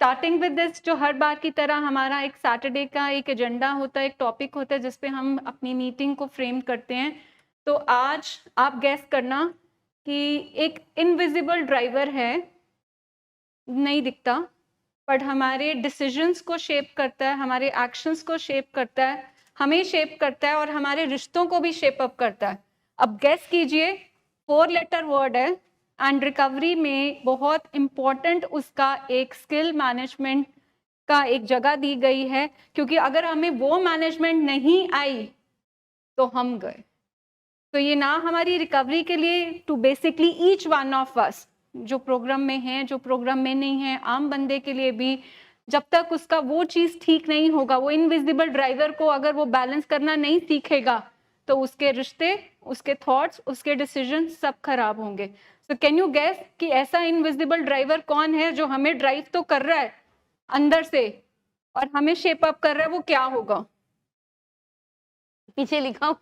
Starting with this, जो हर बार की तरह हमारा एक सैटरडे का एक एजेंडा होता है, एक टॉपिक होता है जिस पे हम अपनी मीटिंग को फ्रेम करते हैं। तो आज आप गैस करना कि एक इनविजिबल ड्राइवर है, नहीं दिखता, बट हमारे डिसीजंस को शेप करता है, हमारे एक्शंस को शेप करता है, हमें शेप करता है और हमारे रिश्तों को भी शेप अप करता है। अब गैस कीजिए, 4 लेटर वर्ड है एंड रिकवरी में बहुत इंपॉर्टेंट उसका एक स्किल मैनेजमेंट का एक जगह दी गई है, क्योंकि अगर हमें वो मैनेजमेंट नहीं आई तो हम गए। तो ये ना हमारी रिकवरी के लिए, to basically each one of us, जो प्रोग्राम में है, जो प्रोग्राम में नहीं है, आम बंदे के लिए भी, जब तक उसका वो चीज ठीक नहीं होगा, वो इनविजिबल ड्राइवर को अगर वो बैलेंस करना नहीं सीखेगा, तो उसके रिश्ते, उसके थॉट्स, उसके डिसीजन सब खराब होंगे। सो कैन यू गैस कि ऐसा इनविजिबल ड्राइवर कौन है जो हमें ड्राइव तो कर रहा है अंदर से और हमें शेप अप कर रहा है, वो क्या होगा? पीछे लिखा हूँ।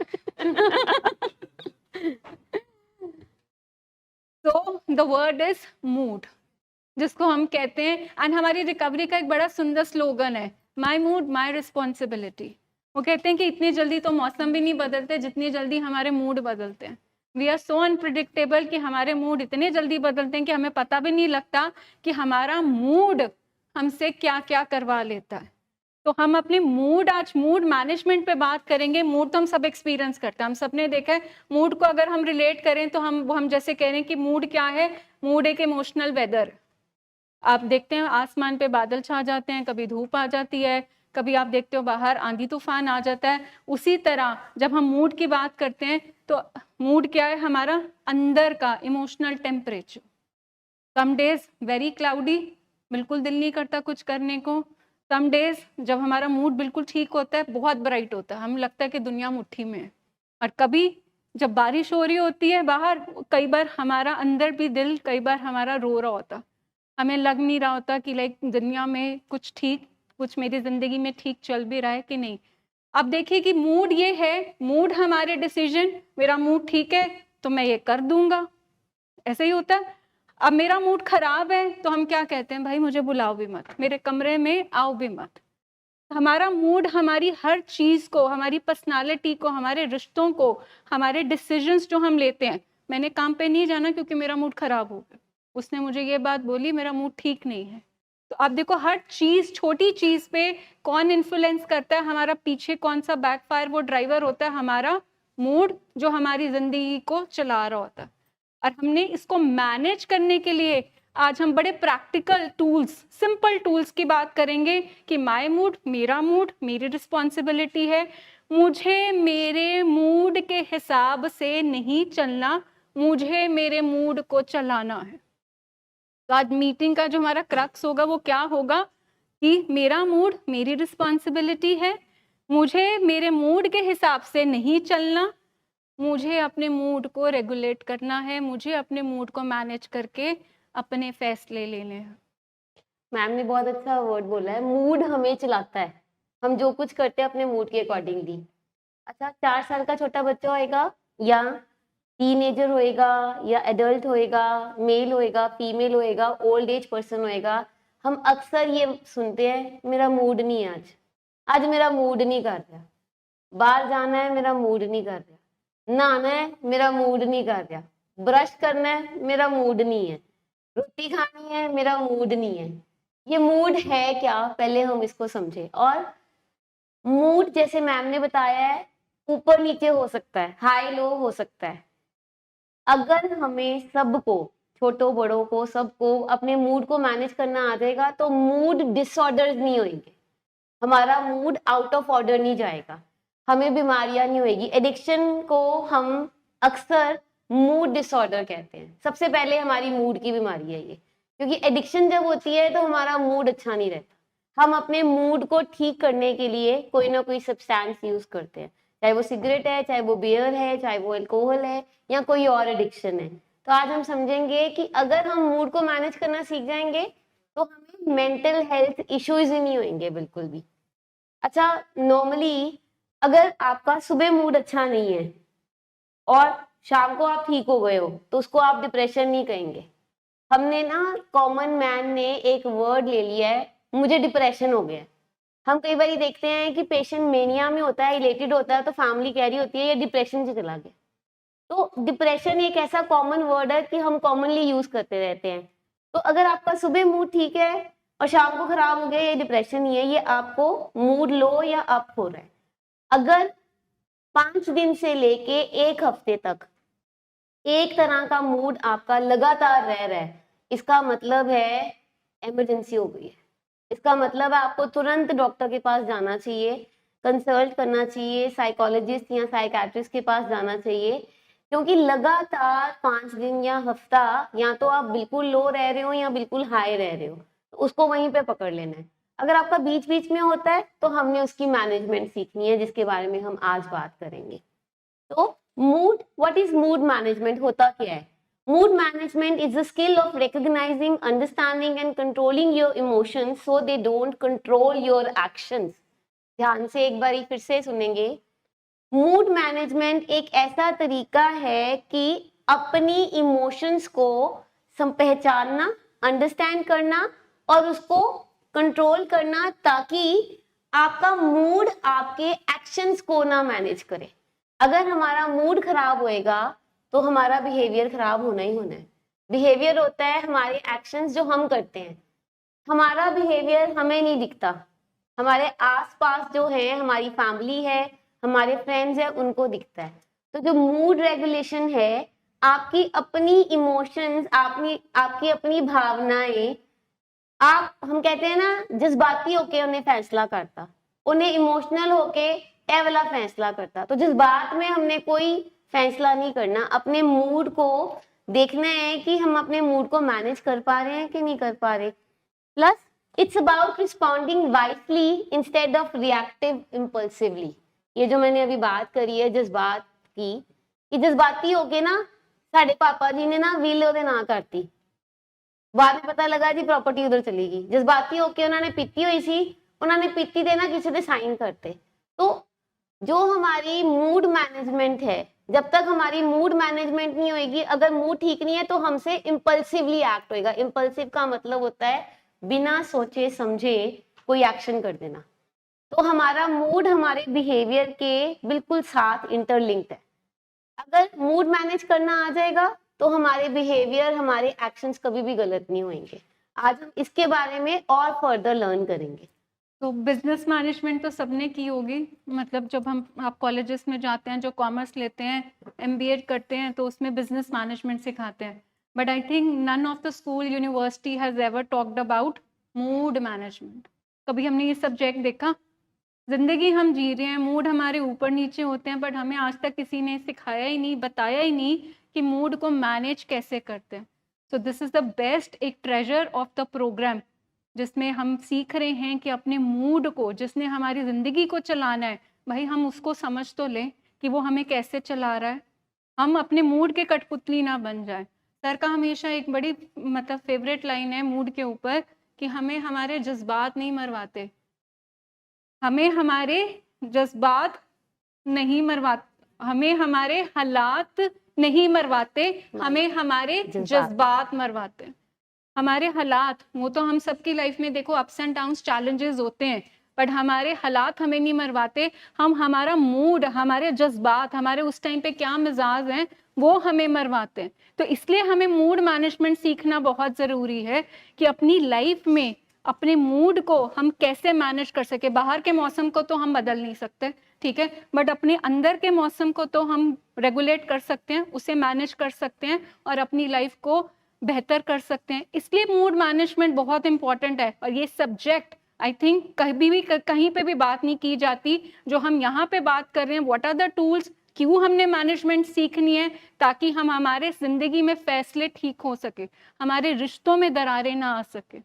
तो द वर्ड इज मूड, जिसको हम कहते हैं, एंड हमारी रिकवरी का एक बड़ा सुंदर स्लोगन है, माई मूड माई रिस्पॉन्सिबिलिटी। वो कहते हैं कि इतनी जल्दी तो मौसम भी नहीं बदलते जितनी जल्दी हमारे मूड बदलते हैं। वी आर सो अनप्रिडिक्टेबल कि हमारे मूड इतने जल्दी बदलते हैं कि हमें पता भी नहीं लगता कि हमारा मूड हमसे क्या क्या करवा लेता है। तो हम अपने मूड, आज मूड मैनेजमेंट पे बात करेंगे। मूड तो हम सब एक्सपीरियंस करते हैं, हम सब ने देखा है। मूड को अगर हम रिलेट करें तो हम जैसे कह रहे हैं कि मूड क्या है, मूड एक इमोशनल वेदर। आप देखते हैं आसमान पे बादल छा जाते हैं, कभी धूप आ जाती है, कभी आप देखते हो बाहर आंधी तूफान आ जाता है। उसी तरह जब हम मूड की बात करते हैं तो मूड क्या है, हमारा अंदर का emotional temperature. Some days very cloudy, बिल्कुल दिल नहीं करता कुछ करने को। सम डेज जब हमारा मूड बिल्कुल ठीक होता है, बहुत ब्राइट होता है, हमें लगता है कि दुनिया मुट्ठी में है। और कभी जब बारिश हो रही होती है बाहर, कई बार हमारा अंदर भी दिल, कई बार हमारा रो रहा होता, हमें लग नहीं रहा होता कि लाइक दुनिया में कुछ ठीक, कुछ मेरी जिंदगी में ठीक चल भी रहा है कि नहीं। अब देखिए कि मूड ये है, मूड हमारे डिसीजन, मेरा मूड ठीक है तो मैं ये कर दूंगा, ऐसे ही होता है। अब मेरा मूड खराब है तो हम क्या कहते हैं, भाई मुझे बुलाओ भी मत, मेरे कमरे में आओ भी मत। हमारा मूड हमारी हर चीज को, हमारी पर्सनालिटी को, हमारे रिश्तों को, हमारे डिसीजंस जो हम लेते हैं, मैंने काम पे नहीं जाना क्योंकि मेरा मूड खराब हो गया, उसने मुझे ये बात बोली, मेरा मूड ठीक नहीं है। तो आप देखो हर चीज, छोटी चीज पे कौन इन्फ्लुएंस करता है, हमारा पीछे कौन सा बैकफायर वो ड्राइवर होता है, हमारा मूड जो हमारी जिंदगी को चला रहा होता है। और हमने इसको मैनेज करने के लिए आज हम बड़े प्रैक्टिकल टूल्स, सिंपल टूल्स की बात करेंगे कि माय मूड, मेरा मूड, मेरी रिस्पॉन्सिबिलिटी है, मुझे मेरे मूड के हिसाब से नहीं चलना, मुझे मेरे मूड को चलाना है। तो आज मीटिंग का जो हमारा क्रक्स होगा वो क्या होगा कि मेरा मूड मेरी रिस्पॉन्सिबिलिटी है, मुझे मेरे मूड के हिसाब से नहीं चलना, मुझे अपने मूड को रेगुलेट करना है, मुझे अपने मूड को मैनेज करके अपने फैसले लेने हैं। मैम ने बहुत अच्छा वर्ड बोला है, मूड हमें चलाता है, हम जो कुछ करते हैं अपने मूड के अकॉर्डिंगली। अच्छा, 4 साल का छोटा बच्चा होएगा या टीनेजर होएगा या एडल्ट होएगा, मेल होएगा, फीमेल होएगा, ओल्ड एज पर्सन होएगा, हम अक्सर ये सुनते हैं, मेरा मूड नहीं है आज, आज मेरा मूड नहीं कर रहा, बाहर जाना है मेरा मूड नहीं कर रहा, नहाना है मेरा मूड नहीं कर रहा, ब्रश करना है मेरा मूड नहीं है, रोटी खानी है मेरा मूड नहीं है। ये मूड है क्या, पहले हम इसको समझे। और मूड जैसे मैम ने बताया है, ऊपर नीचे हो सकता है, हाई लो हो सकता है। अगर हमें सबको, छोटों बड़ों को, सबको अपने मूड को मैनेज करना आ जाएगा तो मूड डिसऑर्डर नहीं होंगे, हमारा मूड आउट ऑफ ऑर्डर नहीं जाएगा, हमें बीमारियां नहीं होगी। एडिक्शन को हम अक्सर मूड डिसऑर्डर कहते हैं। सबसे पहले हमारी मूड की बीमारी है ये, क्योंकि एडिक्शन जब होती है तो हमारा मूड अच्छा नहीं रहता। हम अपने मूड को ठीक करने के लिए कोई ना कोई सब्सटेंस यूज करते हैं, चाहे वो सिगरेट है, चाहे वो बियर है, चाहे वो अल्कोहल है या कोई और एडिक्शन है। तो आज हम समझेंगे कि अगर हम मूड को मैनेज करना सीख जाएंगे तो हमें मेंटल हेल्थ इश्यूज ही नहीं होंगे बिल्कुल भी। अच्छा, नॉर्मली अगर आपका सुबह मूड अच्छा नहीं है और शाम को आप ठीक हो गए हो तो उसको आप डिप्रेशन नहीं कहेंगे, हमने ना कॉमन मैन ने एक वर्ड ले लिया है, मुझे डिप्रेशन हो गया है। हम कई बार देखते हैं कि पेशेंट मेनिया में होता है, इलेटेड होता है, तो फैमिली कह रही होती है ये डिप्रेशन से चला गया। तो डिप्रेशन एक ऐसा कॉमन वर्ड है कि हम कॉमनली यूज करते रहते हैं। तो अगर आपका सुबह मूड ठीक है और शाम को खराब हो गया, ये डिप्रेशन ही है, ये आपको मूड लो या अप हो रहा है। अगर 5 दिन से लेके 1 हफ्ते तक एक तरह का मूड आपका लगातार रह रहा है, इसका मतलब है इमरजेंसी हो गई है। इसका मतलब है आपको तुरंत डॉक्टर के पास जाना चाहिए, कंसल्ट करना चाहिए, साइकोलॉजिस्ट या साइकेट्रिस्ट के पास जाना चाहिए। क्योंकि लगातार 5 दिन या हफ्ता या तो आप बिल्कुल लो रह रहे हो या बिल्कुल हाई रह रहे हो, तो उसको वहीं पे पकड़ लेना है। अगर आपका बीच बीच में होता है तो हमने उसकी मैनेजमेंट सीखनी है, जिसके बारे में हम आज बात करेंगे। तो mood, what is mood management, होता क्या है? Mood management is the skill of recognising, understanding and controlling your emotions so they don't control your actions. ध्यान से एक बारी फिर से सुनेंगे। मूड मैनेजमेंट एक ऐसा तरीका है कि अपनी इमोशंस को पहचानना, अंडरस्टैंड करना और उसको कंट्रोल करना, ताकि आपका मूड आपके एक्शंस को ना मैनेज करे। अगर हमारा मूड खराब होएगा तो हमारा बिहेवियर खराब होना ही होना है। बिहेवियर होता है हमारे एक्शंस जो हम करते हैं। हमारा बिहेवियर हमें नहीं दिखता, हमारे आसपास जो है, हमारी फैमिली है, हमारे फ्रेंड्स है, उनको दिखता है। तो जो मूड रेगुलेशन है, आपकी अपनी इमोशंस, आपकी अपनी भावनाएं, आप, हम कहते हैं ना, जज्बाती होके उन्हें फैसला करता, उन्हें इमोशनल होके ए वाला फैसला करता। तो जज्बात में हमने कोई फैसला नहीं करना, अपने मूड को देखना है कि हम अपने मूड को मैनेज कर पा रहे हैं कि नहीं कर पा रहे। Plus it's about responding wisely instead of reactive impulsively. ये जो मैंने अभी बात करी है जज्बात की, कि जज्बाती होके ना साढ़े पापा जी ने ना व्हील ਉਹਦੇ ਨਾਂ करती, बाद में पता लगा जी प्रॉपर्टी उधर चली गई। जज्बाती होके उन्होंने पीती हुई सी, उन्होंने पीती दे ना किसी दे साइन करते। तो जो हमारी मूड मैनेजमेंट है, जब तक हमारी मूड मैनेजमेंट नहीं होगी, अगर मूड ठीक नहीं है तो हमसे इम्पल्सिवली एक्ट होएगा। इम्पल्सिव का मतलब होता है बिना सोचे समझे कोई एक्शन कर देना। तो हमारा मूड हमारे बिहेवियर के बिल्कुल साथ इंटरलिंक्ड है। अगर मूड मैनेज करना आ जाएगा तो हमारे बिहेवियर, हमारे एक्शंस कभी भी गलत नहीं होंगे। आज हम इसके बारे में और फर्दर लर्न करेंगे। तो बिजनेस मैनेजमेंट तो सबने की होगी, मतलब जब आप कॉलेजेस में जाते हैं, जो कॉमर्स लेते हैं, एमबीए करते हैं, तो उसमें बिजनेस मैनेजमेंट सिखाते हैं। But I think none of the school university has ever talked about mood management. कभी हमने ये सब्जेक्ट देखा? जिंदगी हम जी रहे हैं, मूड हमारे ऊपर नीचे होते हैं, बट हमें आज तक किसी ने सिखाया ही नहीं, बताया ही नहीं कि मूड को मैनेज कैसे करते हैं। So this is the best एक ट्रेजर ऑफ द प्रोग्राम, जिसमें हम सीख रहे हैं कि अपने मूड को, जिसने हमारी ज़िंदगी को चलाना है, भाई हम उसको समझ तो लें कि वो हमें कैसे चला रहा है। हम अपने मूड के कठपुतली ना बन जाए। सर का हमेशा एक बड़ी मतलब फेवरेट लाइन है मूड के ऊपर कि हमें हमारे जज्बात नहीं मरवाते, हमें हमारे जज्बात नहीं मरवाते, हमें हमारे हालात नहीं मरवाते, हमें हमारे जज्बात मरवाते। हमारे हालात, वो तो हम सबकी लाइफ में देखो अप्स एंड डाउन्स, चैलेंजेस होते हैं, बट हमारे हालात हमें नहीं मरवाते। हम, हमारा मूड, हमारे जज्बात, हमारे उस टाइम पे क्या मिजाज हैं, वो हमें मरवाते हैं। तो इसलिए हमें मूड मैनेजमेंट सीखना बहुत ज़रूरी है कि अपनी लाइफ में अपने मूड को हम कैसे मैनेज कर सके। बाहर के मौसम को तो हम बदल नहीं सकते, ठीक है, बट अपने अंदर के मौसम को तो हम रेगुलेट कर सकते हैं, उसे मैनेज कर सकते हैं और अपनी लाइफ को बेहतर कर सकते हैं। इसलिए मूड मैनेजमेंट बहुत इंपॉर्टेंट है। और ये सब्जेक्ट आई थिंक कभी भी कहीं पे भी बात नहीं की जाती, जो हम यहाँ पे बात कर रहे हैं। व्हाट आर द टूल्स, क्यों हमने मैनेजमेंट सीखनी है, ताकि हम हमारे जिंदगी में फैसले ठीक हो सके, हमारे रिश्तों में दरारें ना आ सके,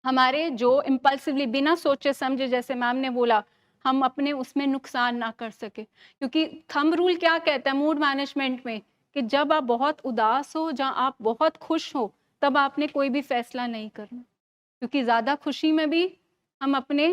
हमारे जो इम्पल्सिवली बिना सोचे समझे, जैसे मैम ने बोला, हम अपने उसमें नुकसान ना कर सके। क्योंकि थंब रूल क्या कहता है मूड मैनेजमेंट में, कि जब आप बहुत उदास हो, जहाँ आप बहुत खुश हो, तब आपने कोई भी फैसला नहीं करना, क्योंकि ज़्यादा खुशी में भी हम अपने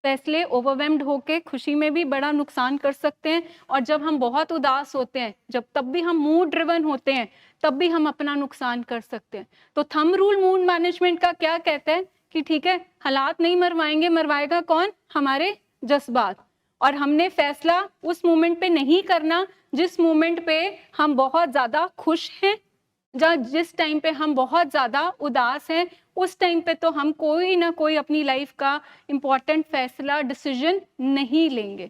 फैसले ओवरवेल्म्ड होके खुशी में भी बड़ा नुकसान कर सकते हैं, और जब हम बहुत उदास होते हैं, तब भी हम मूड ड्रिवन होते हैं, तब भी हम अपना नुकसान कर सकते हैं। तो थंब रूल मूड मैनेजमेंट का क्या कहता है कि ठीक है, हालात नहीं मरवाएंगे, मरवाएगा कौन? हमारे जज्बात। और हमने फैसला उस मोमेंट पे नहीं करना जिस मोमेंट पे हम बहुत ज्यादा खुश हैं, जिस टाइम पे हम बहुत ज्यादा उदास हैं, उस टाइम पे तो हम कोई ना कोई अपनी लाइफ का इम्पोर्टेंट फैसला, डिसीजन नहीं लेंगे।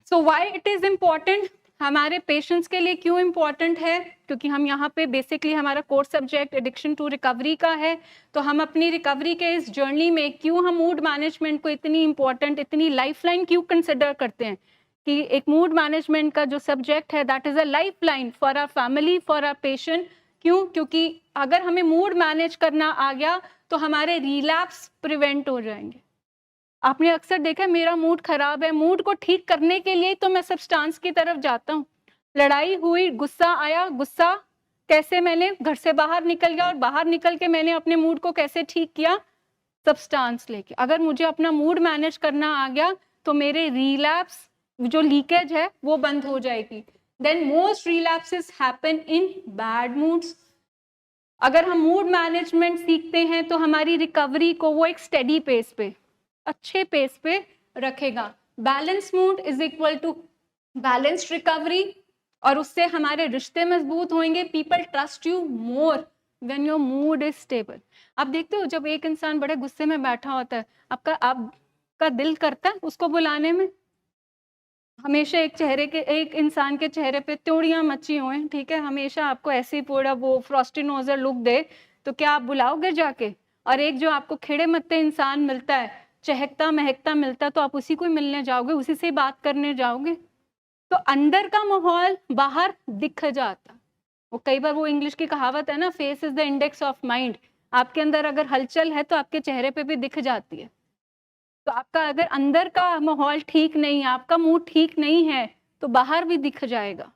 So why it is important? हमारे पेशेंट्स के लिए क्यों इम्पोर्टेंट है? क्योंकि हम यहाँ पे बेसिकली हमारा course subject addiction to recovery का है, तो हम अपनी रिकवरी के इस जर्नी में क्यों हम मूड मैनेजमेंट को इतनी इम्पोर्टेंट, इतनी लाइफलाइन क्यों कंसिडर करते हैं कि एक मूड मैनेजमेंट का जो सब्जेक्ट है that is a lifeline for our family, for our patient. क्यों? क्योंकि अगर हमें मूड मैनेज करना आ गया तो हमारे रिलैप्स प्रिवेंट हो जाएंगे। आपने अक्सर देखा, मेरा मूड खराब है, मूड को ठीक करने के लिए तो मैं सब्सटेंस की तरफ जाता हूँ। लड़ाई हुई, गुस्सा आया, गुस्सा कैसे मैंने घर से बाहर निकल गया, और बाहर निकल के मैंने अपने मूड को कैसे ठीक किया? सब्सटेंस लेके। अगर मुझे अपना मूड मैनेज करना आ गया तो मेरे रिलैप्स, जो लीकेज है वो बंद हो जाएगी। Then most relapses happen in bad moods. अगर हम मूड मैनेजमेंट सीखते हैं तो हमारी रिकवरी को वो एक स्टेडी पेस पे, अच्छे पेस पे रखेगा। Balance mood is equal to balanced recovery, और उससे हमारे रिश्ते मजबूत होंगे। People trust you more when your mood is stable. आप देखते हो, जब एक इंसान बड़े गुस्से में बैठा होता है, आपका दिल करता है उसको बुलाने में। हमेशा एक इंसान के चेहरे पे त्योड़ियां मची हुए, ठीक है, हमेशा आपको ऐसे ही पूरा वो फ्रॉस्टी नोजर लुक दे, तो क्या आप बुलाओगे जाके? और एक जो आपको खिड़े मत्ते इंसान मिलता है, चहकता महकता मिलता, तो आप उसी को मिलने जाओगे, उसी से बात करने जाओगे। तो अंदर का माहौल बाहर दिख जाता। वो कई बार वो इंग्लिश की कहावत है ना, face is the index of mind. आपके अंदर अगर हलचल है तो आपके चेहरे पे भी दिख जाती है। तो आपका अगर अंदर का माहौल ठीक नहीं है, आपका मूड ठीक नहीं है, तो बाहर भी दिख जाएगा।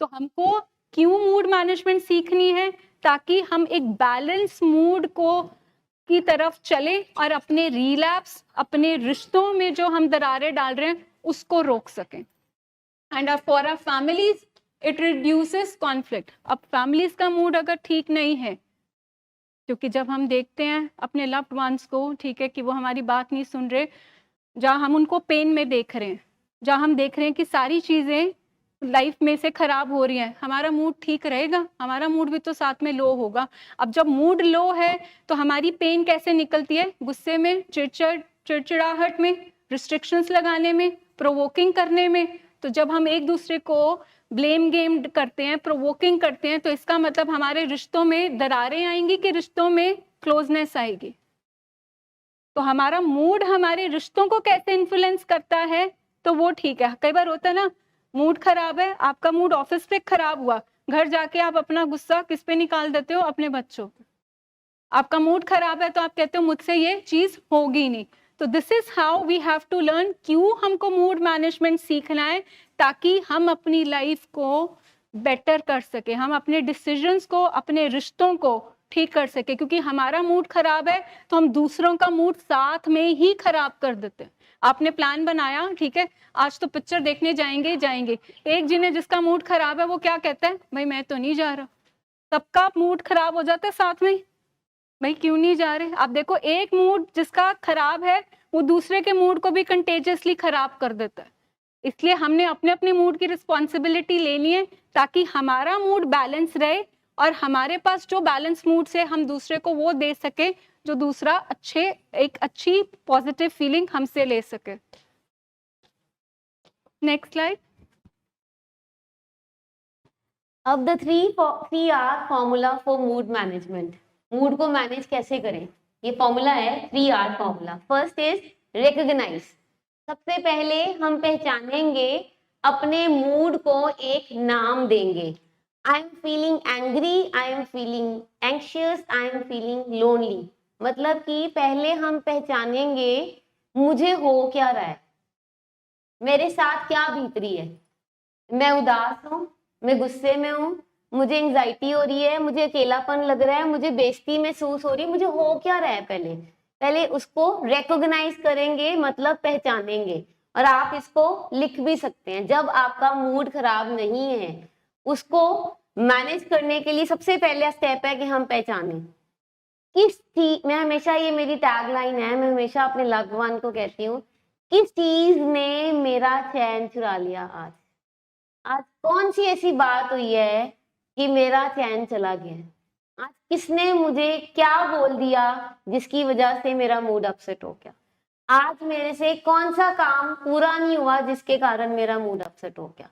तो हमको क्यों मूड मैनेजमेंट सीखनी है? ताकि हम एक बैलेंस मूड को की तरफ चले और अपने रिलैप्स, अपने रिश्तों में जो हम दरारें डाल रहे हैं उसको रोक सकें। And for our families it reduces conflict. अब फैमिलीज का मूड अगर ठीक नहीं है, क्योंकि जब हम देखते हैं अपने लव्ड वंस को, ठीक है, कि वो हमारी बात नहीं सुन रहे, जहाँ हम उनको पेन में देख रहे हैं, जहाँ हम देख रहे हैं कि सारी चीज़ें लाइफ में से खराब हो रही हैं, हमारा मूड ठीक रहेगा? हमारा मूड भी तो साथ में लो होगा। अब जब मूड लो है तो हमारी पेन कैसे निकलती है? गुस्से में, चिड़चिड़ाहट में, रिस्ट्रिक्शंस लगाने में, प्रोवोकिंग करने में। तो जब हम एक दूसरे को ब्लेम गेम करते हैं, प्रोवोकिंग करते हैं, तो इसका मतलब हमारे रिश्तों में दरारें आएंगी कि रिश्तों में क्लोजनेस आएगी। तो हमारा मूड हमारे रिश्तों को कैसे इन्फ्लुएंस करता है, तो वो ठीक है। कई बार होता है ना, मूड खराब है, आपका मूड ऑफिस पे खराब हुआ, घर जाके आप अपना गुस्सा किस पे निकाल देते हो? अपने बच्चों पे। आपका मूड खराब है तो आप कहते हो मुझसे ये चीज होगी नहीं। तो this is how we have to learn. क्यों हमको मूड मैनेजमेंट सीखना है? ताकि हम अपनी लाइफ को बेटर कर सके, हम अपने डिसीजंस को, अपने रिश्तों को ठीक कर सके। क्योंकि हमारा मूड खराब है तो हम दूसरों का मूड साथ में ही खराब कर देते हैं। आपने प्लान बनाया, ठीक है, आज तो पिक्चर देखने जाएंगे जाएंगे, एक जिसका मूड खराब है वो क्या कहता है? भाई मैं तो नहीं जा रहा। सबका मूड खराब हो जाता है साथ में, भाई क्यों नहीं जा रहे? आप देखो, एक मूड जिसका खराब है वो दूसरे के मूड को भी कंटेजियसली खराब कर देता है। इसलिए हमने अपने अपने मूड की रिस्पॉन्सिबिलिटी लेनी है ताकि हमारा मूड बैलेंस रहे, और हमारे पास जो बैलेंस मूड से हम दूसरे को वो दे सके जो दूसरा एक अच्छी पॉजिटिव फीलिंग हमसे ले सके। Next slide. अब the 3R formula for mood management. Mood को मैनेज कैसे करें, ये फॉर्मूला है 3R formula. First is recognise. सबसे पहले हम पहचानेंगे, अपने मूड को एक नाम देंगे। आई am feeling angry, I am feeling anxious, I am feeling lonely. मतलब कि पहले हम पहचानेंगे मुझे हो क्या रहा है, मेरे साथ क्या बीत रही है। मैं उदास हूँ, मैं गुस्से में हूँ, मुझे एंजाइटी हो रही है, मुझे अकेलापन लग रहा है, मुझे बेइज्जती महसूस हो रही है, मुझे हो क्या रहा है पहले। पहले उसको रिकॉग्नाइज करेंगे, मतलब पहचानेंगे, और आप इसको लिख भी सकते हैं। जब आपका मूड खराब नहीं है, उसको मैनेज करने के लिए सबसे पहला स्टेप है कि हम पहचानें किस चीज, मैं हमेशा, ये मेरी टैगलाइन है, मैं हमेशा अपने लव्ड वन को कहती हूँ, किस चीज ने मेरा चैन चुरा लिया आज। आज कौन सी ऐसी बात हुई है कि मेरा चैन चला गया? आज किसने मुझे क्या बोल दिया जिसकी वजह से मेरा मूड अपसेट हो गया? आज मेरे से कौन सा काम पूरा नहीं हुआ जिसके कारण मेरा मूड अपसेट हो गया?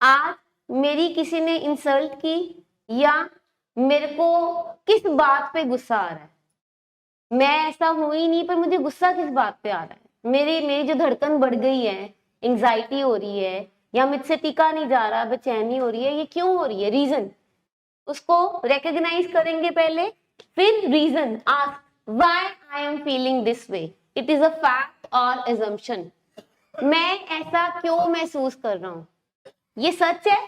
आज मेरी किसी ने इंसल्ट की, या मेरे को किस बात पे गुस्सा आ रहा है? मैं ऐसा हूं ही नहीं, पर मुझे गुस्सा किस बात पे आ रहा है? मेरी मेरी जो धड़कन बढ़ गई है, एंजाइटी हो रही है, या मुझसे टिका नहीं जा रहा, बेचैनी हो रही है, ये क्यों हो रही है? रीजन, उसको रिकॉग्नाइज करेंगे पहले, फिर reason, ask why I am feeling this way, it is a fact और assumption, मैं ऐसा क्यों महसूस कर रहा हूँ? ये सच है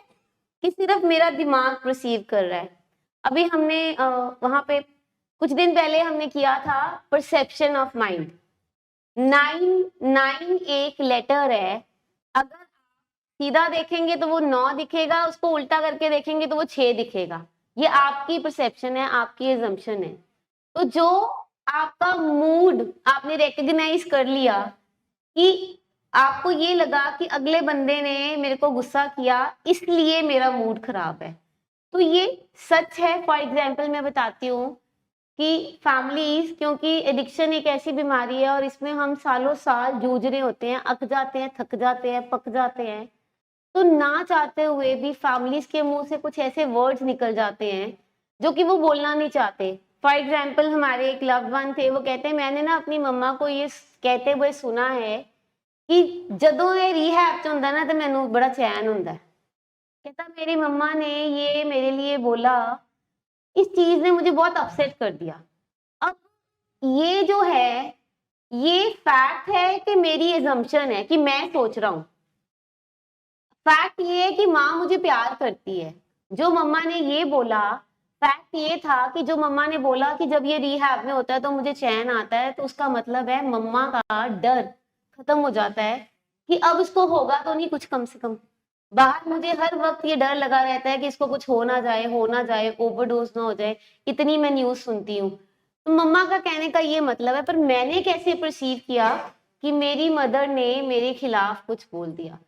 कि सिर्फ मेरा दिमाग परसीव कर रहा है? अभी हमने वहां पे कुछ दिन पहले हमने किया था परसेप्शन ऑफ माइंड। 9 एक लेटर है, अगर सीधा देखेंगे तो वो 9 दिखेगा, उसको उल्टा करके देखेंगे तो वो 6 दिखेगा। ये आपकी परसेप्शन है, आपकी एजम्पशन है। तो जो आपका मूड आपने रिकॉग्नाइज कर लिया कि आपको ये लगा कि अगले बंदे ने मेरे को गुस्सा किया इसलिए मेरा मूड खराब है, तो ये सच है। फॉर एग्जाम्पल मैं बताती हूँ कि फैमिलीज, क्योंकि एडिक्शन एक ऐसी बीमारी है और इसमें हम सालों साल जूझ रहे होते हैं, अक जाते हैं, थक जाते हैं, पक जाते हैं, तो ना चाहते हुए भी फैमिलीज के मुंह से कुछ ऐसे वर्ड्स निकल जाते हैं जो कि वो बोलना नहीं चाहते। फॉर एग्जाम्पल हमारे एक लव्ड वन थे, वो कहते हैं मैंने ना अपनी मम्मा को ये कहते हुए सुना है कि ਜਦੋਂ ਇਹ ਰੀਹੈਬ ਚ ਹੁੰਦਾ ਨਾ ਤੇ ਮੈਨੂੰ बड़ा चैन ਹੁੰਦਾ है। कहता मेरी मम्मा ने ये मेरे लिए बोला, इस चीज ने मुझे बहुत अपसेट कर दिया। अब ये जो है, ये फैक्ट है कि मेरी एजम्पशन है कि मैं सोच रहा हूँ? फैक्ट ये है कि माँ मुझे प्यार करती है। जो मम्मा ने ये बोला, फैक्ट ये था कि जो मम्मा ने बोला कि जब ये रिहैब में होता है तो मुझे चैन आता है, तो उसका मतलब है मम्मा का डर खत्म हो जाता है कि अब इसको होगा तो नहीं कुछ, कम से कम। बाहर मुझे हर वक्त ये डर लगा रहता है कि इसको कुछ हो ना जाए, ओवरडोज ना हो जाए, इतनी मैं न्यूज सुनती हूँ। तो मम्मा का कहने का ये मतलब है, पर मैंने कैसे परसीव किया कि मेरी मदर ने मेरे खिलाफ कुछ बोल दिया।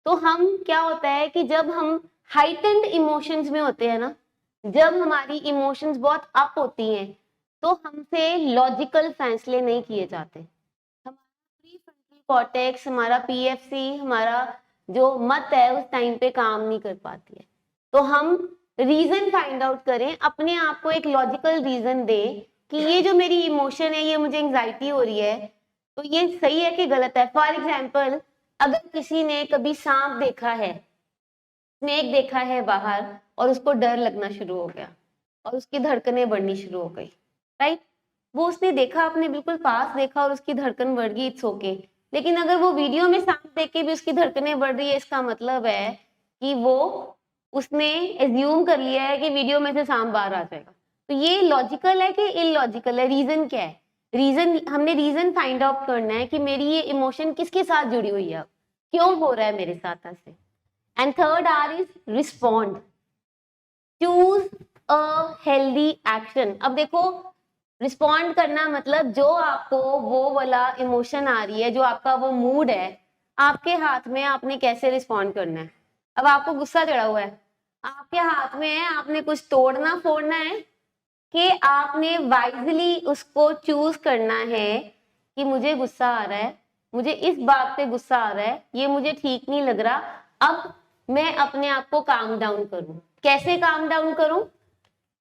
तो हम, क्या होता है कि जब हम हाइटेंड इमोशंस में होते हैं ना, जब हमारी इमोशंस बहुत अप होती हैं, तो हमसे लॉजिकल फैसले नहीं किए जाते। हमारा प्रीफ्रंटल कॉर्टेक्स, हमारा पीएफसी, हमारा जो मत है उस टाइम पे काम नहीं कर पाती है। तो हम रीजन फाइंड आउट करें, अपने आप को एक लॉजिकल रीजन दें कि ये जो मेरी इमोशन है, ये मुझे एंजाइटी हो रही है, तो ये सही है कि गलत है। फॉर एग्जाम्पल, अगर किसी ने कभी सांप देखा है, स्नेक देखा है बाहर, और उसको डर लगना शुरू हो गया और उसकी धड़कनें बढ़नी शुरू हो गई, राइट? वो उसने देखा, अपने बिल्कुल पास देखा और उसकी धड़कन बढ़ गई, इट्स ओके। लेकिन अगर वो वीडियो में सांप देख के भी उसकी धड़कनें बढ़ रही है, इसका मतलब है कि वो, उसने एज्यूम कर लिया है कि वीडियो में से सांप बाहर आ जाएगा। तो ये लॉजिकल है कि इलॉजिकल है? रीजन क्या है? रीजन, हमने रीजन फाइंड आउट करना है कि मेरी ये इमोशन किसके साथ जुड़ी हुई है, क्यों हो रहा है मेरे साथ ऐसे। And third R is respond, choose a healthy action. अब देखो, रिस्पॉन्ड करना मतलब जो आपको वो वाला इमोशन आ रही है, जो आपका वो मूड है, आपके हाथ में आपने कैसे रिस्पॉन्ड करना है। अब आपको गुस्सा चढ़ा हुआ है, आपके हाथ में है, आपने कुछ तोड़ना फोड़ना है कि आपने वाइजली उसको चूज करना है कि मुझे गुस्सा आ रहा है, मुझे इस बात पे गुस्सा आ रहा है, ये मुझे ठीक नहीं लग रहा, अब मैं अपने आप को काम डाउन करूं। कैसे काम डाउन करूं?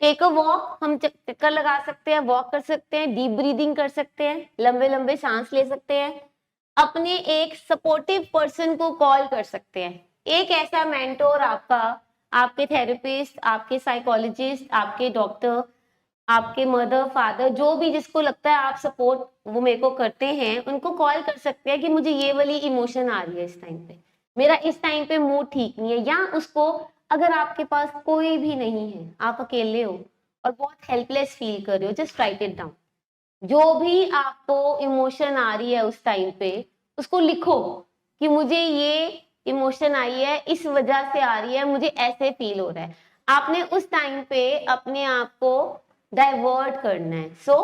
टेक अ वॉक, हम चक्कर लगा सकते हैं, वॉक कर सकते हैं, डीप ब्रीदिंग कर सकते हैं, लंबे लंबे सांस ले सकते हैं, अपने एक सपोर्टिव पर्सन को कॉल कर सकते हैं, एक ऐसा मेंटोर आपका, आपके थेरेपिस्ट, आपके साइकोलॉजिस्ट, आपके डॉक्टर, आपके मदर फादर, जो भी जिसको लगता है आप सपोर्ट वो मेरे को करते हैं, उनको कॉल कर सकते हैं कि मुझे ये वाली इमोशन आ रही है इस टाइम पे, मेरा इस टाइम पे मूड ठीक नहीं है। या उसको, अगर आपके पास कोई भी नहीं है, आप अकेले हो और बहुत हेल्पलेस फील कर रहे हो, जस्ट राइट इट डाउन। जो भी आपको इमोशन आ रही है उस टाइम पे उसको लिखो कि मुझे ये इमोशन आई है, इस वजह से आ रही है, मुझे ऐसे फील हो रहा है। आपने उस टाइम पे अपने आप को डाइवर्ट करना है। सो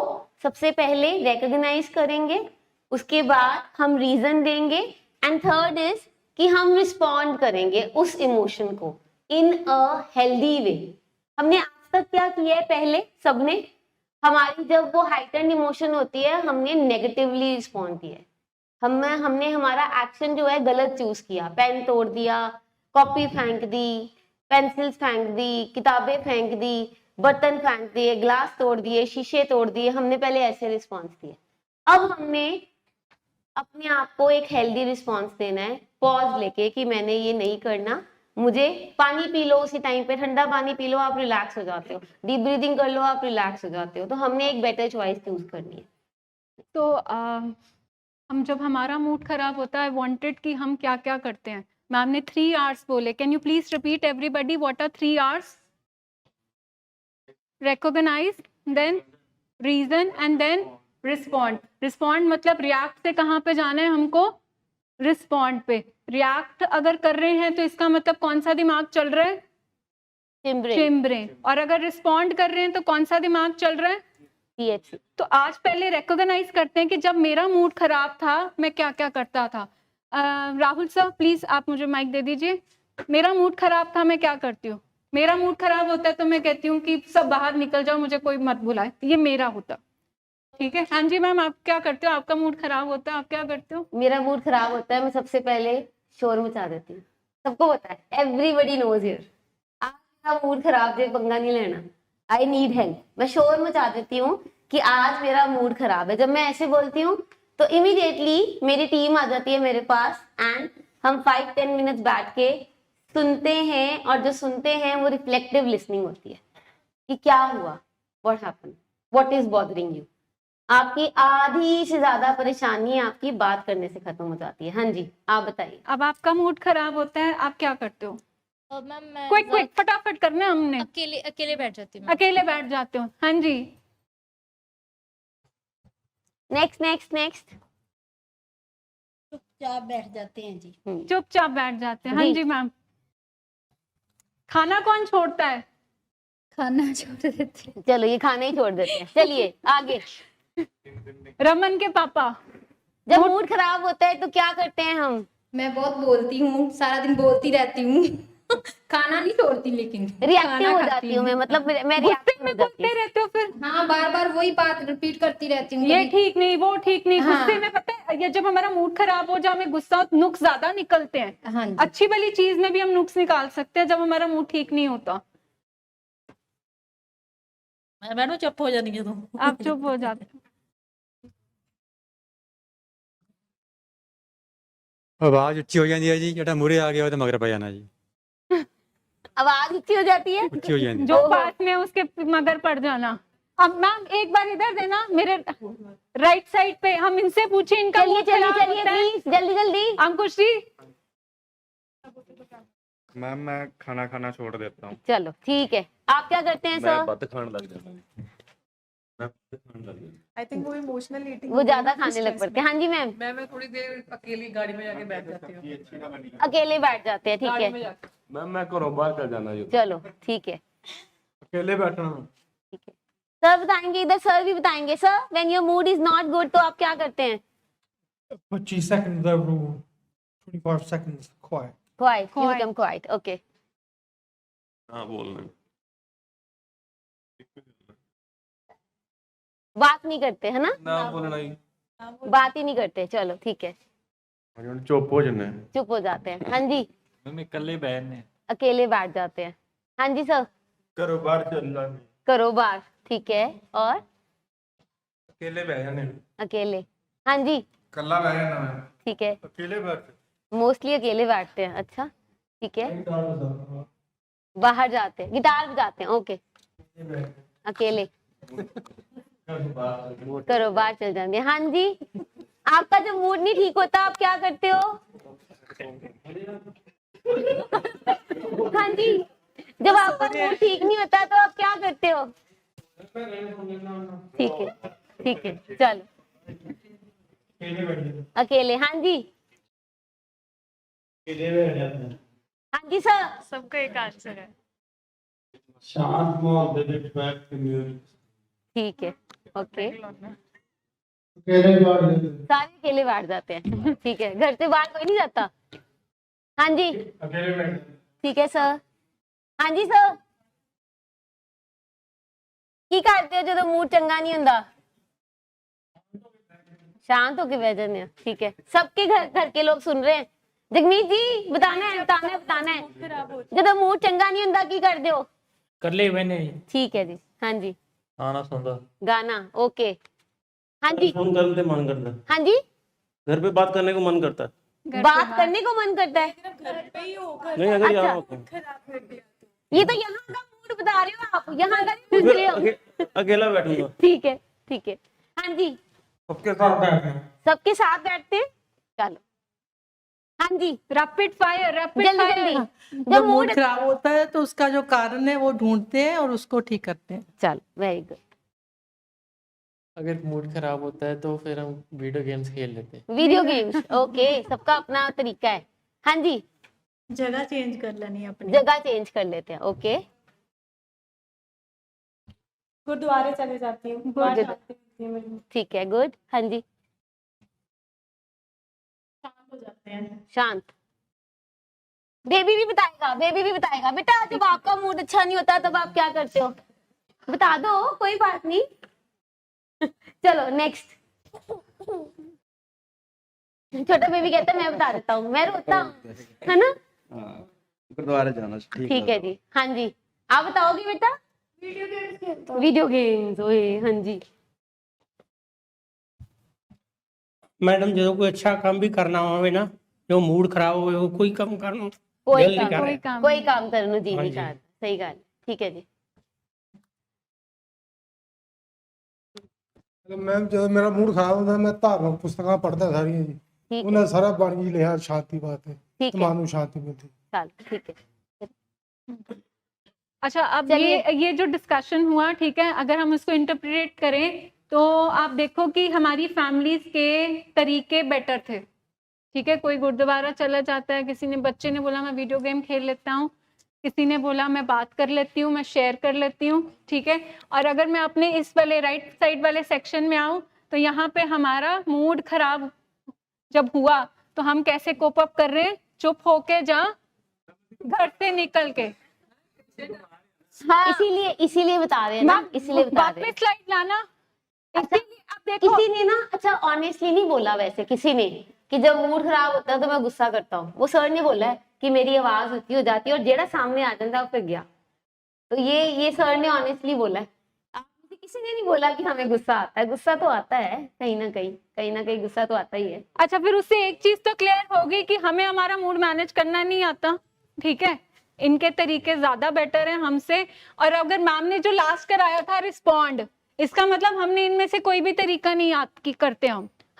सबसे पहले रिकॉग्नाइज करेंगे, उसके बाद हम रीजन देंगे, एंड थर्ड इज कि हम रिस्पॉन्ड करेंगे उस इमोशन को इन अ हेल्दी वे। हमने आज तक क्या किया है, पहले सबने हमारी जब वो हाइटेंड इमोशन होती है हमने नेगेटिवली रिस्पॉन्ड किया है। हमने हमारा एक्शन जो है गलत चूज किया, पेन तोड़ दिया, कॉपी फेंक दी, पेंसिल्स फेंक दी, किताबें फेंक दी, बर्तन फेंक दिए, ग्लास तोड़ दिए, शीशे तोड़ दिए, हमने पहले ऐसे रिस्पॉन्स दिए। अब हमने अपने आप को एक हेल्दी रिस्पॉन्स देना है, पॉज लेके कि मैंने ये नहीं करना, मुझे पानी पी लो, उसी टाइम पे ठंडा पानी पी लो, आप रिलैक्स हो जाते हो, डीप ब्रीदिंग कर लो, आप रिलैक्स हो जाते हो। तो हमने एक बेटर चॉइस चूज करनी है। तो हम जब हमारा मूड खराब होता है, वांटेड कि हम क्या क्या करते हैं। मैम ने 3 आवर्स बोले, can you please repeat everybody what are 3 hours? recognize, then reason and then respond. respond मतलब react से कहाँ पे जाना है हमको? respond पे। react अगर कर रहे हैं तो इसका मतलब कौन सा दिमाग चल रहा है? चिम्ब्रेन। और अगर respond कर रहे हैं तो कौन सा दिमाग चल रहा है? THC। तो आज पहले recognize करते हैं कि जब मेरा मूड खराब था मैं क्या क्या करता था। राहुल सर प्लीज आप मुझे माइक दे दीजिए। मेरा मूड खराब था, मैं क्या करती हूँ? मेरा मूड खराब होता है तो मैं कहती हूँ कि सब बाहर निकल जाओ, मुझे कोई मत बुलाए। ये मेरा होता, ठीक है। हाँ जी मैम, आप क्या करते हो? आपका मूड खराब होता है, आप क्या करते हो? मेरा मूड खराब होता है, मैं सबसे पहले शोर मचा देती हूँ। सबको पता है, एवरीबडी नोज हियर। आज मेरा मूड खराब है, पंगा नहीं लेना, आई नीड हेल्प। मैं शोर मचा देती हूँ कि आज मेरा मूड खराब है। जब मैं ऐसे बोलती हूँ तो इमीडिएटली मेरी टीम आ जाती है मेरे पास, एंड हम 5-10 मिनट्स बैठ के सुनते हैं, और जो सुनते हैं वो रिफ्लेक्टिव लिसनिंग होती है कि क्या हुआ, what happened, what is bothering you. आपकी आधी से ज्यादा परेशानी आपकी बात करने से खत्म हो जाती है। हाँ जी, आप बताइए। अब आपका मूड खराब होता है, आप क्या करते हो? मैम मैं क्विक क्विक फटाफट करना है हमने। अकेले अकेले बैठ जाती हूँ। अकेले बैठ जाते हो? हाँ जी। Next next next. चुपचाप बैठ जाते हैं जी। चुपचाप बैठ जाते हैं। हाँ जी। जी मैम। खाना कौन छोड़ता है? खाना छोड़ देते हैं। चलो ये खाना ही छोड़ देते हैं, चलिए आगे। रमन के पापा। जब मूड खराब होता है तो क्या करते हैं हम? मैं बहुत बोलती हूँ, सारा दिन बोलती रहती हूँ। खाना नहीं छोड़ती, लेकिन रिएक्टिव हो खाना जाती हूँ मैं, मतलब मैं गुस्से रिएक्टिव हो में जाती बोलते हूँ। रहते हो फिर? हाँ, बार बार वही बात रिपीट करती रहती हूँ। ये ठीक नहीं, वो ठीक नहीं। हाँ। गुस्से में पता है, ये जब हमारा मूड खराब हो, जब हमें गुस्सा हो, नुक्स ज्यादा निकलते हैं। हाँ जी। अच्छी वाली चीज में भी हम नुक्स निकाल सकते हैं जब हमारा मूड ठीक नहीं होता। मैडम चुप हो जानी है तो आप चुप हो जाते हो। आवाज ਉੱਚੀ ਹੋ ਜਾਂਦੀ ਹੈ ਜੀ, ਜਿਹੜਾ ਮੂਹਰੇ ਆ ਗਿਆ ਉਹਦੇ ਮਗਰ ਪੈ ਜਾਣਾ ਜੀ। आवाज ऊंची हो जाती है। ਉੱਚੀ ਹੋ ਜਾਂਦੀ जो पास में है, उसके मगर पड़ जाना। अब मैम एक बार इधर देना, मेरे राइट साइड पे। हम इनसे पूछे इनका चलिए मूड चलिए खराब चलिए होता है। प्लीज, जल्दी जल्दी। अंकुश जी। मैम मैं खाना खाना छोड़ देता हूँ। चलो ठीक है, आप क्या करते हैं मैं सर? बद खाने लग जाता हूँ। मैं बद खाने लग जाता हूँ। आई थिंक वो इमोशनल ईटिंग वो ज्यादा खाने लग पड़ते हैं। हाँ जी मैम। मैं थोड़ी देर अकेली गाड़ी में जाके बैठ जाती हूँ। अकेले बैठ जाते हैं, ठीक गाड़ी में है। जाके मैम मैं घरों बाहर चल जाना जी। चलो ठीक है, अकेले बैठना। ठीक है। सर बताएंगे, इधर सर भी बताएंगे। Sir when your mood is not good तो आप क्या करते हैं? 25 seconds the rule, 25 seconds quiet. Quite, you Quiet. Become quite. Okay, हाँ बोलना। बात नहीं करते है ना, ना बोलना ही। बात ही नहीं करते। चलो ठीक है, हम चुप हो जाने। चुप हो जाते हैं। हाँ जी, ਮੈਂ ਇਕੱਲੇ ਬੈਠਨੇ अकेले बैठ जाते हैं। हाँ जी सर। घरों बाहर चल जाने। करो बार, ठीक है। और अकेले बैठ जाने। अकेले, हाँ जी कल्ला बैठ जाना मैं। ठीक है। अकेले बैठ। मोस्टली अकेले बैठते हैं, अच्छा ठीक है। बाहर जाते हैं, गिटार बजाते हैं, ओके। अकेले करो बाहर चल जाते हैं। हाँ जी, आपका जब मूड नहीं ठीक होता आप क्या करते हो? हाँ जी, जब आपका मूड ठीक नहीं होता तो आप क्या करते हो? ठीक है, ठीक है चलो अकेले बैठ जाते हैं। अकेले। हाँ जी अकेले बैठ जाते हैं। हाँ जी सर। सबका एक आंसर है। शांत माहौल दे दे बैठ के म्यूजिक। ठीक है ओके। अकेले बैठ जाते हैं। सारे अकेले बैठ जाते हैं ठीक है, घर से बाहर कोई नहीं जाता। हाँ जी अकेले बैठ जाते हैं। ठीक है सर। हाँ जी सर की करते हो जो मूड चंगा नहीं हुंदा? शांत होके बैठ जाते हैं। ठीक है सबके घर के लोग सुन रहे हैं। जगमीत जी बताना है बताना है बताना है जो मूड चंगा नहीं हुंदा की करते हो? कर ले मैंने। ठीक है जी। हाँ जी खाना सुनता गाना ओके। हाँ जी फोन करने पे मन करता है, हाँ जी घर पे बात करने को मन करता है। घर पे बात करने को मन करता है। नहीं अगर यहाँ होता है, ये तो यहाँ का मूड बता रहे हो आप, यहाँ का नहीं पूछ फिर रहे हो। अकेला बैठूंगा। ठीक है ठीक है। हाँ जी सबके साथ बैठते हैं। सबके साथ बैठते हैं। चलो हाँ जी रैपिड फायर रैपिड जल्दी फायर। जल्दी जब मूड खराब होता है तो उसका जो कारण है वो ढूंढते हैं और उसको ठीक करते हैं। चल वेरी गुड। अगर मूड खराब होता है तो फिर हम वीडियो गेम्स खेल लेते हैं। वीडियो गेम्स ओके सबका अपना तरीका है। हाँ जी जगह चेंज कर लेनी है अपनी। जगह चेंज कर लेते हैं ओके। गुरुद्वारे चले जाती हूँ। वहाँ Good. शांति मिलती है मेरी। ठीक है गुड। हाँ जी शांत हो जाते हैं। शांत। बेबी भी बताएगा बेटा जब आपका मूड अच्छा नहीं होता तब आप क्या करते हो? बता दो कोई बात नहीं चलो नेक्स्ट। छोटा बेबी कहता है मैं बता देता हूँ, मैं रोता हूँ है ना। गुरुद्वारे जाना ठीक है जी। हाँ जी आप बताओगे बेटा? वीडियो गेम्स ओए हाँ जी। मैडम जो कोई अच्छा काम भी करना होवे ना, जो मूड खराब होवे वो कोई काम करना कोई जल्दी काम करे। कोई काम करने जी हाँ नहीं जी। चाहता। सही गल ठीक है जी। मैम जब मेरा मूड खराब होता है मैं धार्मिक पुस्तकां पढ़ता सारियां जी। ठीक है उन्हें सारा बन जी लिया शांति बात है। ठीक है मन ਨੂੰ शांति मिलती। चल ठीक है। अच्छा अब चलिए। ये जो डिस्कशन हुआ ठीक है, अगर हम उसको इंटरप्रेट करें तो आप देखो कि हमारी फैमिलीज के तरीके बेटर थे। ठीक है कोई गुरुद्वारा चला जाता है, किसी ने बच्चे ने बोला मैं वीडियो गेम खेल लेता हूँ, किसी ने बोला मैं बात कर लेती हूँ, मैं शेयर कर लेती हूँ। ठीक है और अगर मैं अपने इस वाले राइट साइड वाले सेक्शन में आऊँ तो यहाँ पे हमारा मूड खराब जब हुआ तो हम कैसे कोप अप कर रहे हैं? चुप होके जा, घर से निकल के। हाँ इसीलिए बता रहे हैं ना, इसीलिए बता रहे हैं। वापस स्लाइड लाना। अच्छा, इसीलिए अब देखो किसी ने ना अच्छा ऑनेस्टली नहीं बोला वैसे किसी ने कि जब मूड खराब होता है तो मैं गुस्सा करता हूँ। वो सर ने बोला है कि मेरी आवाज ऊंची हो जाती है और जेड़ा सामने आ जाता है वो फिर गया। तो ये सर ने ऑनेस्टली बोला है। आप में से किसी ने नहीं बोला कि हमें गुस्सा आता है। गुस्सा तो आता है कहीं ना कहीं गुस्सा तो आता ही है। अच्छा फिर उससे एक चीज तो क्लियर होगी कि हमें हमारा मूड मैनेज करना नहीं आता। ठीक है इनके तरीके ज्यादा बेटर हैं हमसे। और अगर मैम ने जो लास्ट कराया था रिस्पॉन्ड, इसका मतलब हमने इनमें से कोई भी तरीका नहीं याद की करते।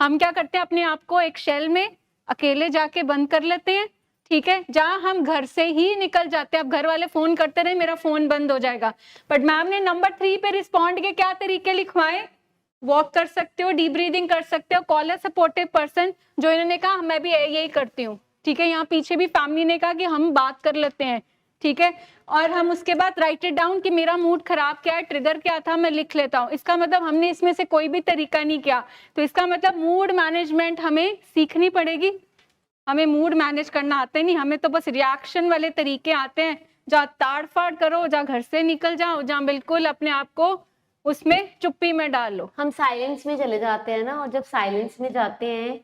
हम क्या करते हैं अपने आप को एक शेल में अकेले जाके बंद कर लेते हैं। ठीक है जहां हम घर से ही निकल जाते हैं। अब घर वाले फोन करते रहे मेरा फोन बंद हो जाएगा, बट मैम ने नंबर 3 पे रिस्पॉन्ड के क्या तरीके लिखवाए? वॉक कर सकते हो, डीप ब्रीदिंग कर सकते हो, कॉल अ सपोर्टिव पर्सन, जो इन्होंने कहा मैं भी यही करती हूँ। ठीक है यहाँ पीछे भी फैमिली ने कहा कि हम बात कर लेते हैं। ठीक है और हम उसके बाद राइट इट डाउन कि मेरा मूड खराब क्या है, ट्रिगर क्या था, मैं लिख लेता हूँ। इसका मतलब हमने इसमें से कोई भी तरीका नहीं किया। तो इसका मतलब मूड मैनेजमेंट हमें सीखनी पड़ेगी। हमें मूड मैनेज करना आता ही नहीं, हमें तो बस रिएक्शन वाले तरीके आते हैं। जहाँ ताड़ फाड़ करो, जहाँ घर से निकल जाओ, जहाँ बिल्कुल अपने आप को उसमें चुप्पी में डाल लो। हम साइलेंस में चले जाते हैं ना, और जब साइलेंस में जाते हैं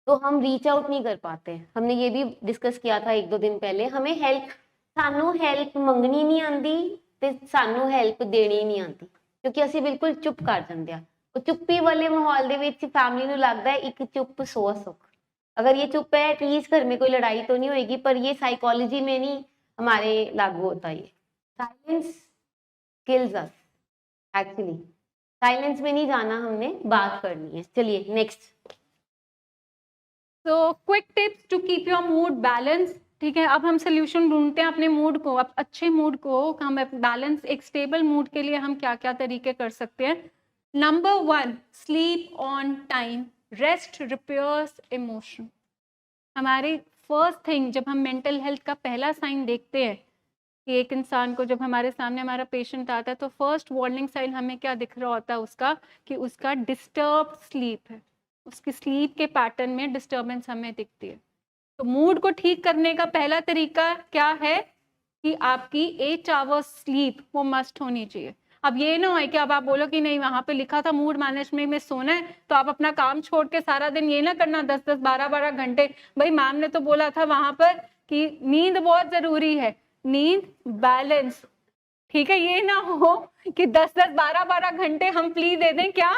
तो हम रीच आउट नहीं कर पाते। हमने ये भी डिस्कस किया था 1-2 दिन पहले। हमें हेल्प सानू हेल्प मंगनी नहीं आती ते सानू हेल्प देनी नहीं आती, क्योंकि ਅਸੀਂ बिल्कुल चुप कर जाते हैं। और चुप्पी वाले माहौल ਦੇ ਵਿੱਚ फैमिली ਨੂੰ लगता है एक चुप 100 सुख। अगर ये चुप है एटलीस्ट घर में कोई लड़ाई तो नहीं होगी, पर ये साइकोलॉजी में नहीं हमारे लागू होता। ये silence kills us actually. Silence में नहीं जाना, हमने बात करनी है। चलिए नेक्स्ट। तो quick tips to keep your mood balance. ठीक है अब हम सोल्यूशन ढूंढते हैं अपने मूड को, अब अच्छे मूड को हम बैलेंस, एक स्टेबल मूड के लिए हम क्या क्या तरीके कर सकते हैं। Number 1, sleep on time, rest repairs emotion. हमारी फर्स्ट थिंग, जब हम मेंटल हेल्थ का पहला साइन देखते हैं कि एक इंसान को, जब हमारे सामने हमारा पेशेंट आता है, तो फर्स्ट वार्निंग साइन हमें क्या दिख रहा होता है उसका, कि उसका डिस्टर्ब स्लीप है, उसकी स्लीप के पैटर्न में डिस्टर्बेंस हमें दिखती है। तो मूड को ठीक करने का पहला तरीका क्या है कि आपकी 8 आवर्स स्लीप वो मस्ट होनी चाहिए। अब ये ना हो कि अब आप बोलो कि नहीं वहां पे लिखा था मूड मैनेजमेंट में सोना है, तो आप अपना काम छोड़ के सारा दिन ये ना करना 10-10 12-12 घंटे। भाई मैम ने तो बोला था वहां पर कि नींद बहुत जरूरी है, नींद बैलेंस, ठीक है। ये ना हो कि 10-10 12-12 घंटे हम प्ली दे दें, क्या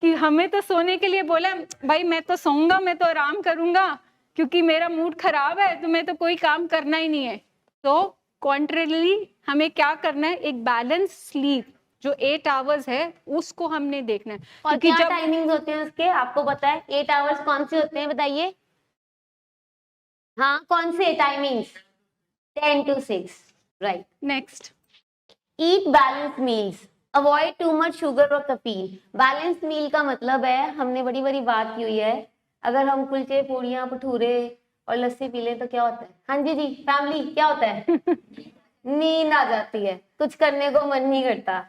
कि हमें तो सोने के लिए बोला, भाई मैं तो सोऊंगा, मैं तो आराम करूंगा क्योंकि मेरा मूड खराब है, तो मैं तो कोई काम करना ही नहीं है। तो कॉन्ट्रेरली हमें क्या करना है, एक बैलेंस स्लीप जो 8 आवर्स है उसको हमने देखना है। और क्योंकि क्या जब टाइमिंग्स होते हैं उसके, आपको पता है? 8 आवर्स कौन से होते हैं बताइए? हाँ, कौन से timings? 10 to 6, right. Next, eat balance meals, avoid too much sugar और कैफीन। बैलेंस मील का मतलब है, हमने बड़ी बड़ी बात की हुई है, अगर हम कुलचे पूड़ियाँ भटूरे और लस्सी पी लें तो क्या होता है? हाँ जी जी फैमिली, क्या होता है? नींद आ जाती है, कुछ करने को मन नहीं करता।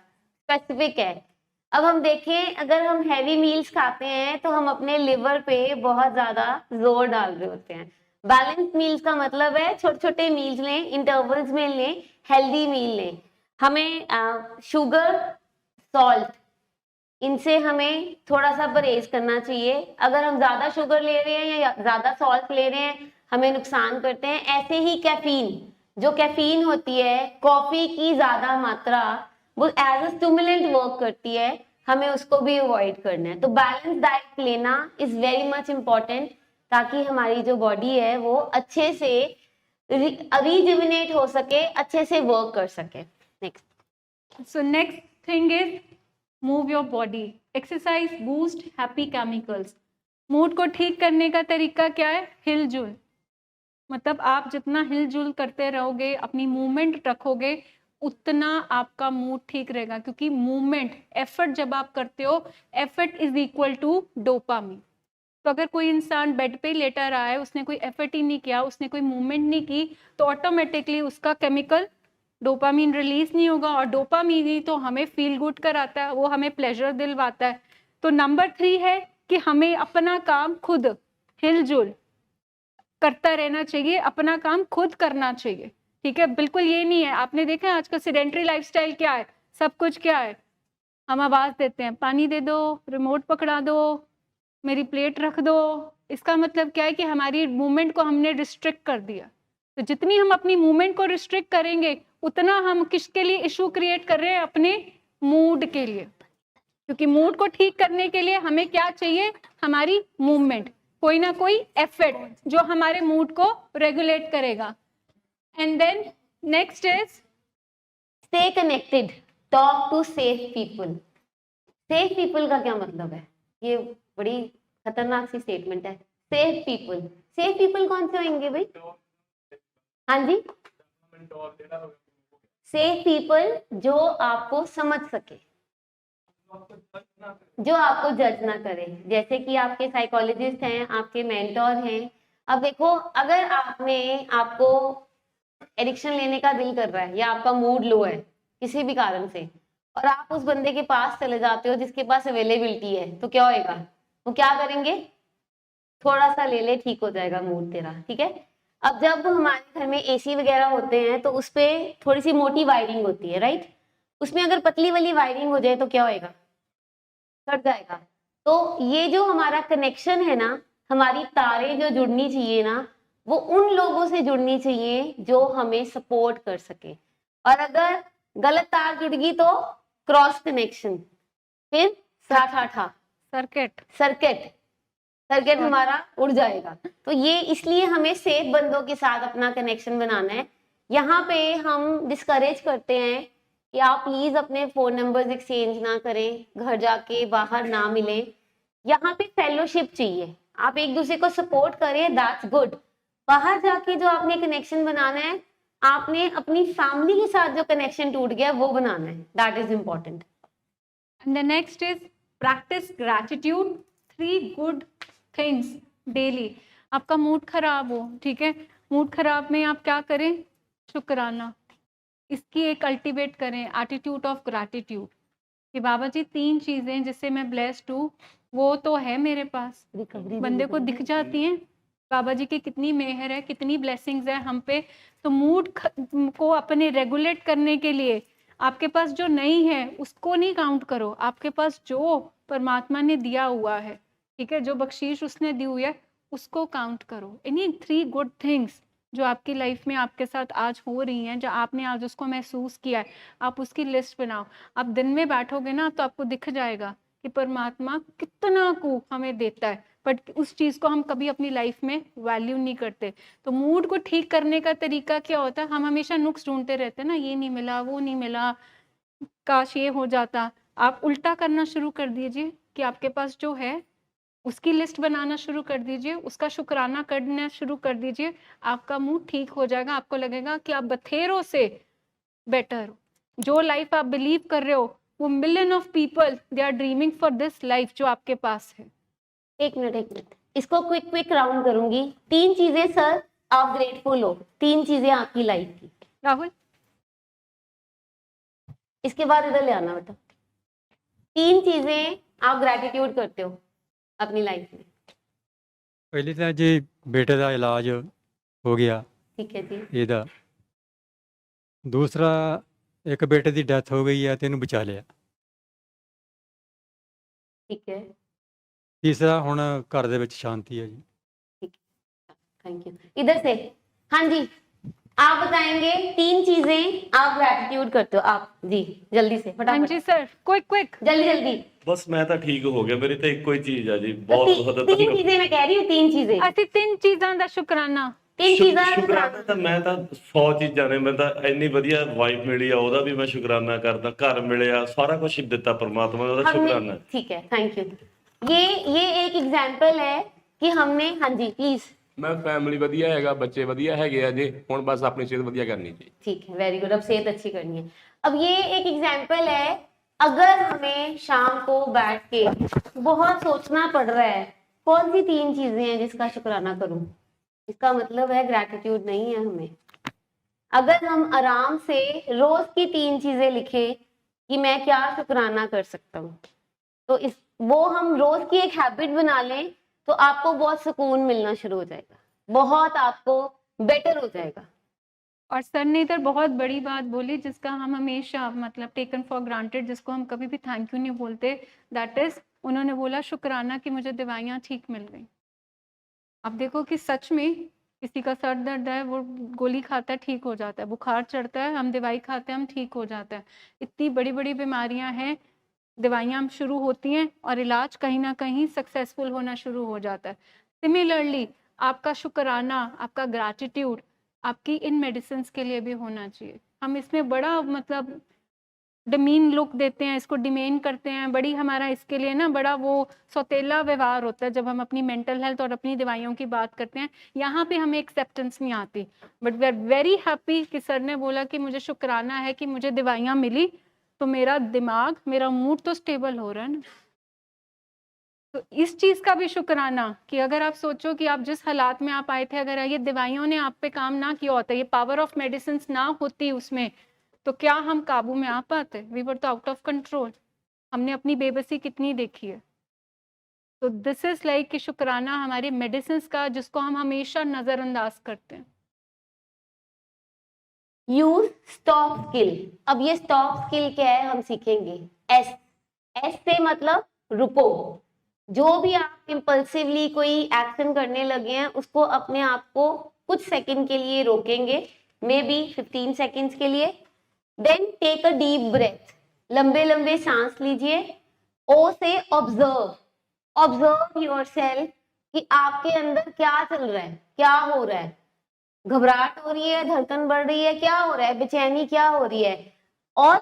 स्पेसिफिक है। अब हम देखें, अगर हम हैवी मील्स खाते हैं तो हम अपने लिवर पे बहुत ज्यादा जोर डाल रहे होते हैं। बैलेंस मील्स का मतलब है छोटे छोटे मील्स लें, इंटरवल्स में लें, हेल्दी मील लें। हमें शुगर, सॉल्ट, इनसे हमें थोड़ा सा परहेज करना चाहिए। अगर हम ज्यादा शुगर ले रहे हैं या ज्यादा सॉल्ट ले रहे हैं, हमें नुकसान करते हैं। ऐसे ही कैफीन, जो कैफीन होती है, कॉफी की ज्यादा मात्रा, वो एज अ स्टिमुलेंट वर्क करती है, हमें उसको भी अवॉइड करना है। तो बैलेंस डाइट लेना इज वेरी मच इम्पॉर्टेंट, ताकि हमारी जो बॉडी है वो अच्छे से रिजुविनेट हो सके, अच्छे से वर्क कर सके। Next, so next thing is move your body, exercise boost happy chemicals। Mood को ठीक करने का तरीका क्या है? हिलजुल। मतलब आप जितना हिलजुल करते रहोगे, अपनी मूवमेंट रखोगे, उतना आपका मूड ठीक रहेगा। क्योंकि मूवमेंट, एफर्ट जब आप करते हो, effort is equal to dopamine. तो अगर कोई इंसान बेड पे लेटा रहा है, उसने कोई एफर्ट ही नहीं किया, उसने कोई मूवमेंट नहीं की, तो ऑटोमेटिकली उसका केमिकल डोपामीन रिलीज नहीं होगा। और डोपामीन ही तो हमें फील गुड कराता है, वो हमें प्लेजर दिलवाता है। तो नंबर 3 है कि हमें अपना काम खुद हिलजुल करता रहना चाहिए, अपना काम खुद करना चाहिए, ठीक है। बिल्कुल ये नहीं है, आपने देखा है आजकल सेडेंटरी लाइफस्टाइल क्या है, सब कुछ क्या है, हम आवाज देते हैं, पानी दे दो, रिमोट पकड़ा दो, मेरी प्लेट रख दो। इसका मतलब क्या है कि हमारी मूवमेंट को हमने रिस्ट्रिक्ट कर दिया। तो जितनी हम अपनी मूवमेंट को रिस्ट्रिक्ट करेंगे, उतना हम किसके लिए इशू क्रिएट कर रहे हैं? अपने मूड के लिए। क्योंकि मूड को ठीक करने के लिए हमें क्या चाहिए? हमारी मूवमेंट, कोई ना कोई एफर्ट जो हमारे मूड को रेगुलेट करेगा। And then next is stay connected, talk to safe people. Safe people का क्या मतलब है? ये बड़ी खतरनाक सी स्टेटमेंट है। सेफ पीपल, सेफ पीपल कौन से होंगे भाई? हाँ जी, सेफ पीपल जो आपको समझ सके, जो आपको जज ना करे। जैसे कि आपके साइकोलॉजिस्ट हैं, आपके मेंटोर हैं। अब देखो, अगर आपको एडिक्शन लेने का दिल कर रहा है, या आपका मूड लो है किसी भी कारण से, और आप उस बंदे के पास चले जाते हो जिसके पास अवेलेबिलिटी है, तो क्या होएगा? वो क्या करेंगे? थोड़ा सा ले ले, ठीक हो जाएगा मूड तेरा, ठीक है। अब जब हमारे घर में एसी वगैरह होते हैं तो उस पर थोड़ी सी मोटी वायरिंग होती है, राइट। उसमें अगर पतली वाली वायरिंग हो जाए तो क्या होएगा? कट जाएगा। तो ये जो हमारा कनेक्शन है ना, हमारी तारें जो जुड़नी चाहिए ना, वो उन लोगों से जुड़नी चाहिए जो हमें सपोर्ट कर सके। और अगर गलत तार जुड़ गई तो क्रॉस कनेक्शन, फिर सर्किट हमारा उड़ जाएगा। तो ये इसलिए हमें सेफ बंदों के साथ अपना कनेक्शन बनाना है। यहाँ पे हम डिस्करेज करते हैं कि आप प्लीज अपने फोन नंबर्स एक्सचेंज ना करें, घर जाके बाहर ना मिलें। यहाँ पे फेलोशिप चाहिए, आप एक दूसरे को सपोर्ट करें, दैट्स गुड। बाहर जाके जो आपने कनेक्शन बनाना है, आपने अपनी फैमिली के साथ जो कनेक्शन टूट गया वो बनाना है, that is important. And the next is practice gratitude 3 good things daily. आपका मूड खराब हो, ठीक है, मूड खराब में आप क्या करें, शुक्राना, इसकी एक कल्टीवेट करें, एटीट्यूड ऑफ ग्रैटिट्यूड कि बाबा जी 3 चीजें जिससे मैं ब्लेस्ड हूँ वो तो है मेरे पास, रिकवरी बंदे को दिख जाती हैं बाबा जी की कितनी मेहर है, कितनी ब्लेसिंग्स है हम पे। तो मूड को अपने रेगुलेट करने के लिए आपके पास जो नहीं है उसको नहीं काउंट करो, आपके पास जो परमात्मा ने दिया हुआ है, ठीक है, जो बख्शीश उसने दी हुई है उसको काउंट करो। एनी 3 गुड थिंग्स जो आपकी लाइफ में आपके साथ आज हो रही हैं, जो आपने आज उसको महसूस किया है, आप उसकी लिस्ट बनाओ। आप दिन में बैठोगे ना तो आपको दिख जाएगा कि परमात्मा कितना को हमें देता है, बट उस चीज़ को हम कभी अपनी लाइफ में वैल्यू नहीं करते। तो मूड को ठीक करने का तरीका क्या होता है, हम हमेशा नुक्स ढूंढते रहते हैं ना, ये नहीं मिला, वो नहीं मिला, काश ये हो जाता। आप उल्टा करना शुरू कर दीजिए कि आपके पास जो है उसकी लिस्ट बनाना शुरू कर दीजिए, उसका शुक्राना करना शुरू कर दीजिए, आपका मूड ठीक हो जाएगा। आपको लगेगा कि आप बथेरों से बेटर हो। जो लाइफ आप बिलीव कर रहे हो वो million of people they are dreaming for this life जो आपके पास है। एक मिनट, इसको क्विक राउंड करूंगी। 3 चीजें सर आप ग्रेटफुल हो, 3 चीजें आपकी लाइफ की। राहुल, इसके बाद इधर ले आना बेटा। 3 चीजें आप ग्रेटिट्यूड करते हो अपनी लाइफ में। ਪਹਿਲੀ ਤਾਂ ਜੀ ਬੇਟੇ ਦਾ ਇਲਾਜ ਹੋ ਗਿਆ ठीक है जी। ਇਹਦਾ, ਦੂਸਰਾ ਇੱਕ ਬੇਟੇ ਦੀ ਡੈਥ ਹੋ ਗਈ ਹੈ ਤੇ ਇਹਨੂੰ ਬਚਾ ਲਿਆ, ठीक है, ਤੀਸਰਾ ਹੁਣ ਘਰ ਦੇ ਵਿੱਚ ਸ਼ਾਂਤੀ ਹੈ ਜੀ। Thank you. इधर से, हाँ जी, आप बताएंगे 3 चीजें आप ग्रेटिट्यूड करते हो। आप जी जल्दी से हाँ फटाफट, जी सर, क्विक जल्दी जल्दी। ਬਸ ਮੈਂ ਤਾਂ ਠੀਕ ਹੋ ਗਿਆ, ਮੇਰੀ ਤਾਂ ਇੱਕੋ ਹੀ ਚੀਜ਼ ਆ ਜੀ, ਬਹੁਤ ਬਹੁਤ 3 ਧੰਨਵਾਦ। चीजें मैं कह रही हूँ, 3 चीजें, ਅਸੀਂ 3 ਚੀਜ਼ਾਂ ਦਾ ਸ਼ੁਕਰਾਨਾ। 3 चीजें ਸ਼ੁਕਰਾਨਾ ਤਾਂ ਮੈਂ ਤਾਂ 100 ਚੀਜ਼ਾਂ ਨੇ, ਮੈਂ ਤਾਂ ਇੰਨੀ ਵਧੀਆ ਵਾਈਫ ਮਿਲੀ ਆ ਉਹਦਾ ਵੀ ਮੈਂ ਸ਼ੁਕਰਾਨਾ ਕਰਦਾ, ਘਰ ਮਿਲਿਆ, ਸਾਰਾ ਕੁਝ ਦਿੱਤਾ ਪਰਮਾਤਮਾ ਨੇ, ਉਹਦਾ ਸ਼ੁਕਰਾਨਾ ਹੈ। ठीक है, थैंक यू। ये एक एग्जांपल है कि हमने, हाँ जी प्लीज। ਮੈਂ ਫੈਮਿਲੀ ਵਧੀਆ ਹੈਗਾ, ਬੱਚੇ ਵਧੀਆ ਹੈਗੇ ਆ ਜੀ, ਹੁਣ ਬਸ ਆਪਣੀ ਸਿਹਤ ਵਧੀਆ ਕਰਨੀ ਜੀ। ठीक है, वेरी गुड, अब सेहत अच्छी करनी है। अब ये एक एग्जाम्पल है, अगर हमें शाम को बैठ के बहुत सोचना पड़ रहा है कौन सी 3 चीजें हैं जिसका शुक्राना करूं, इसका मतलब है ग्रैटिट्यूड नहीं है हमें। अगर हम आराम से रोज की 3 चीजें लिखे कि मैं क्या शुक्राना कर सकता हूँ, तो वो हम रोज की एक हैबिट बना लें तो आपको बहुत सुकून मिलना शुरू हो जाएगा, बहुत आपको बेटर हो जाएगा। और सर ने इधर बहुत बड़ी बात बोली जिसका हम हमेशा मतलब टेकन फॉर ग्रांटेड, जिसको हम कभी भी थैंक यू नहीं बोलते, दैट इज उन्होंने बोला शुक्राना कि मुझे दवाइयाँ ठीक मिल गई। अब देखो कि सच में किसी का सर दर्द है वो गोली खाता है ठीक हो जाता है, बुखार चढ़ता है हम दवाई खाते हैं हम ठीक हो जाता है। इतनी बड़ी बड़ी बीमारियां हैं, दवाइयां शुरू होती हैं और इलाज कहीं ना कहीं सक्सेसफुल होना शुरू हो जाता है। सिमिलरली आपका शुक्राना, आपका ग्रैटिट्यूड आपकी इन मेडिसिन के लिए भी होना चाहिए। हम इसमें बड़ा मतलब डमीन लुक देते हैं, इसको डिमेन करते हैं, बड़ी हमारा इसके लिए ना बड़ा वो सौतेला व्यवहार होता है जब हम अपनी मेंटल हेल्थ और अपनी दवाइयों की बात करते हैं। यहाँ पे हमें एक्सेप्टेंस नहीं आती, but we are very happy कि सर ने बोला कि मुझे शुक्राना है कि मुझे दवाइयाँ मिली तो मेरा दिमाग, मेरा मूड तो स्टेबल हो रहा है ना। तो इस चीज़ का भी शुक्राना कि अगर आप सोचो कि आप जिस हालात में आप आए थे, अगर ये दवाइयों ने आप पे काम ना किया होता, ये पावर ऑफ मेडिसिन ना होती उसमें, तो क्या हम काबू में आ पाते? वी वर तो आउट ऑफ कंट्रोल। हमने अपनी बेबसी कितनी देखी है। तो दिस इज लाइक कि शुक्राना हमारी मेडिसिन का जिसको हम हमेशा नजरअंदाज करते हैं। Use stop skill. अब ये स्टॉप स्किल क्या है हम सीखेंगे। एस से मतलब रुको। जो भी आप इम्पल्सिवली कोई एक्शन करने लगे हैं उसको अपने आप को कुछ सेकंड के लिए रोकेंगे, मे बी 15 सेकंड्स के लिए। Then take a deep breath, लंबे लंबे सांस लीजिए। ओ से ऑब्जर्व योरसेल्फ कि आपके अंदर क्या चल रहा है, क्या हो रहा है, घबराहट हो रही है, धड़कन बढ़ रही है, क्या हो रहा है, बेचैनी क्या हो रही है। और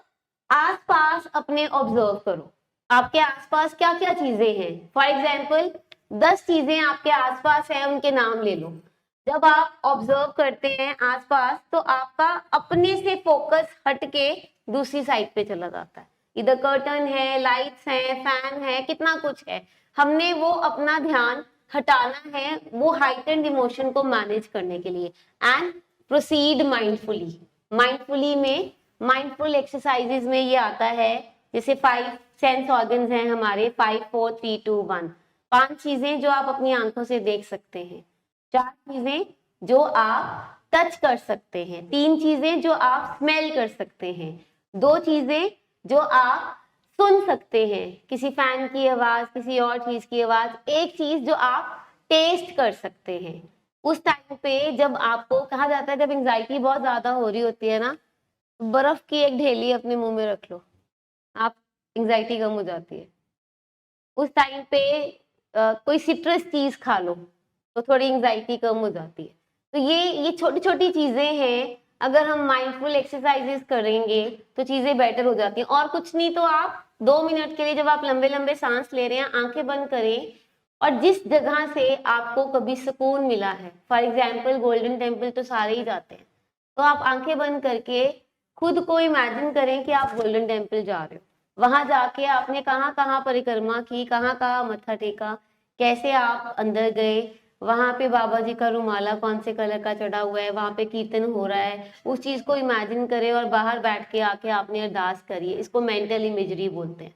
आसपास अपने ऑब्जर्व करो, आपके आसपास क्या क्या चीजें हैं। फॉर एग्जाम्पल 10 चीजें आपके आसपास है, उनके नाम ले लो। जब आप ऑब्जर्व करते हैं आसपास तो आपका अपने से फोकस हट के दूसरी साइड पे चला जाता है। इधर कर्टन है, लाइट्स है, फैन है, कितना कुछ है, हमने वो अपना ध्यान हटाना है वो हाइटेंड इमोशन को मैनेज करने के लिए। And proceed mindfully. माइंडफुली में माइंडफुल एक्सरसाइजेज में ये आता है, जैसे 5 सेंस ऑर्गन्स हैं हमारे, 5 4 3 2 1। 5 चीजें जो आप अपनी आंखों से देख सकते हैं, 4 चीजें जो आप टच कर सकते हैं, 3 चीजें जो आप स्मेल कर सकते हैं, 2 चीजें जो आप सुन सकते हैं, किसी फैन की आवाज, किसी और चीज की आवाज, 1 चीज जो आप टेस्ट कर सकते हैं। उस टाइम पे जब आपको कहा जाता है, जब एंजाइटी बहुत ज्यादा हो रही होती है ना, बर्फ की एक ढेली अपने मुंह में रख लो, आप एंजाइटी कम हो जाती है। उस टाइम पे कोई सिट्रस चीज खा लो तो थोड़ी एंजाइटी कम हो जाती है। तो ये छोटी छोटी चीजें हैं, अगर हम माइंडफुल एक्सरसाइजेस करेंगे तो चीजें बेटर हो जाती हैं। और कुछ नहीं तो आप 2 मिनट के लिए जब आप लंबे लंबे सांस ले रहे हैं, आंखें बंद करें और जिस जगह से आपको कभी सुकून मिला है, फॉर एग्जाम्पल गोल्डन टेम्पल तो सारे ही जाते हैं, तो आप आंखें बंद करके खुद को इमेजिन करें कि आप गोल्डन टेम्पल जा रहे हो। वहां जाके आपने कहाँ कहाँ परिक्रमा की, कहाँ कहाँ मत्था टेका, कैसे आप अंदर गए, वहां पे बाबा जी का रुमाला कौन से कलर का चढ़ा हुआ है, वहां पे कीर्तन हो रहा है, उस चीज को इमेजिन करें और बाहर बैठ के आके आपने अरदास करिए। इसको मेंटल इमेजरी बोलते हैं।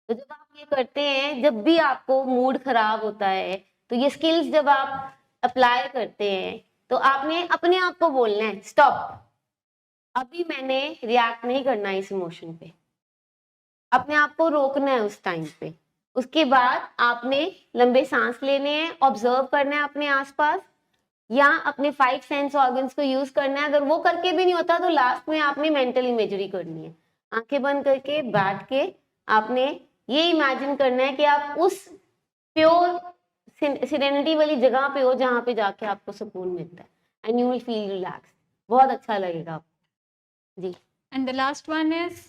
तो जब आप ये करते हैं, जब भी आपको मूड खराब होता है, तो ये स्किल्स जब आप अप्लाई करते हैं तो आपने अपने आप को बोलना है, स्टॉप, अभी मैंने रिएक्ट नहीं करना इस इमोशन पे, अपने आप को रोकना है उस टाइम पे। उसके बाद आपने लंबे सांस लेने हैं, ऑब्जर्व करना है अपने आसपास, या अपने 5 सेंस ऑर्गन्स को यूज करना है। अगर वो करके भी नहीं होता तो लास्ट में आपने मेंटल इमेजरी करनी है। आंखें बंद करके बैठ के आपने ये इमेजिन करना है कि आप उस प्योर सिरेनिटी वाली जगह पे हो जहाँ पे जाके आपको सुकून मिलता है, and you will feel relax. बहुत अच्छा लगेगा आपको जी। And the last one is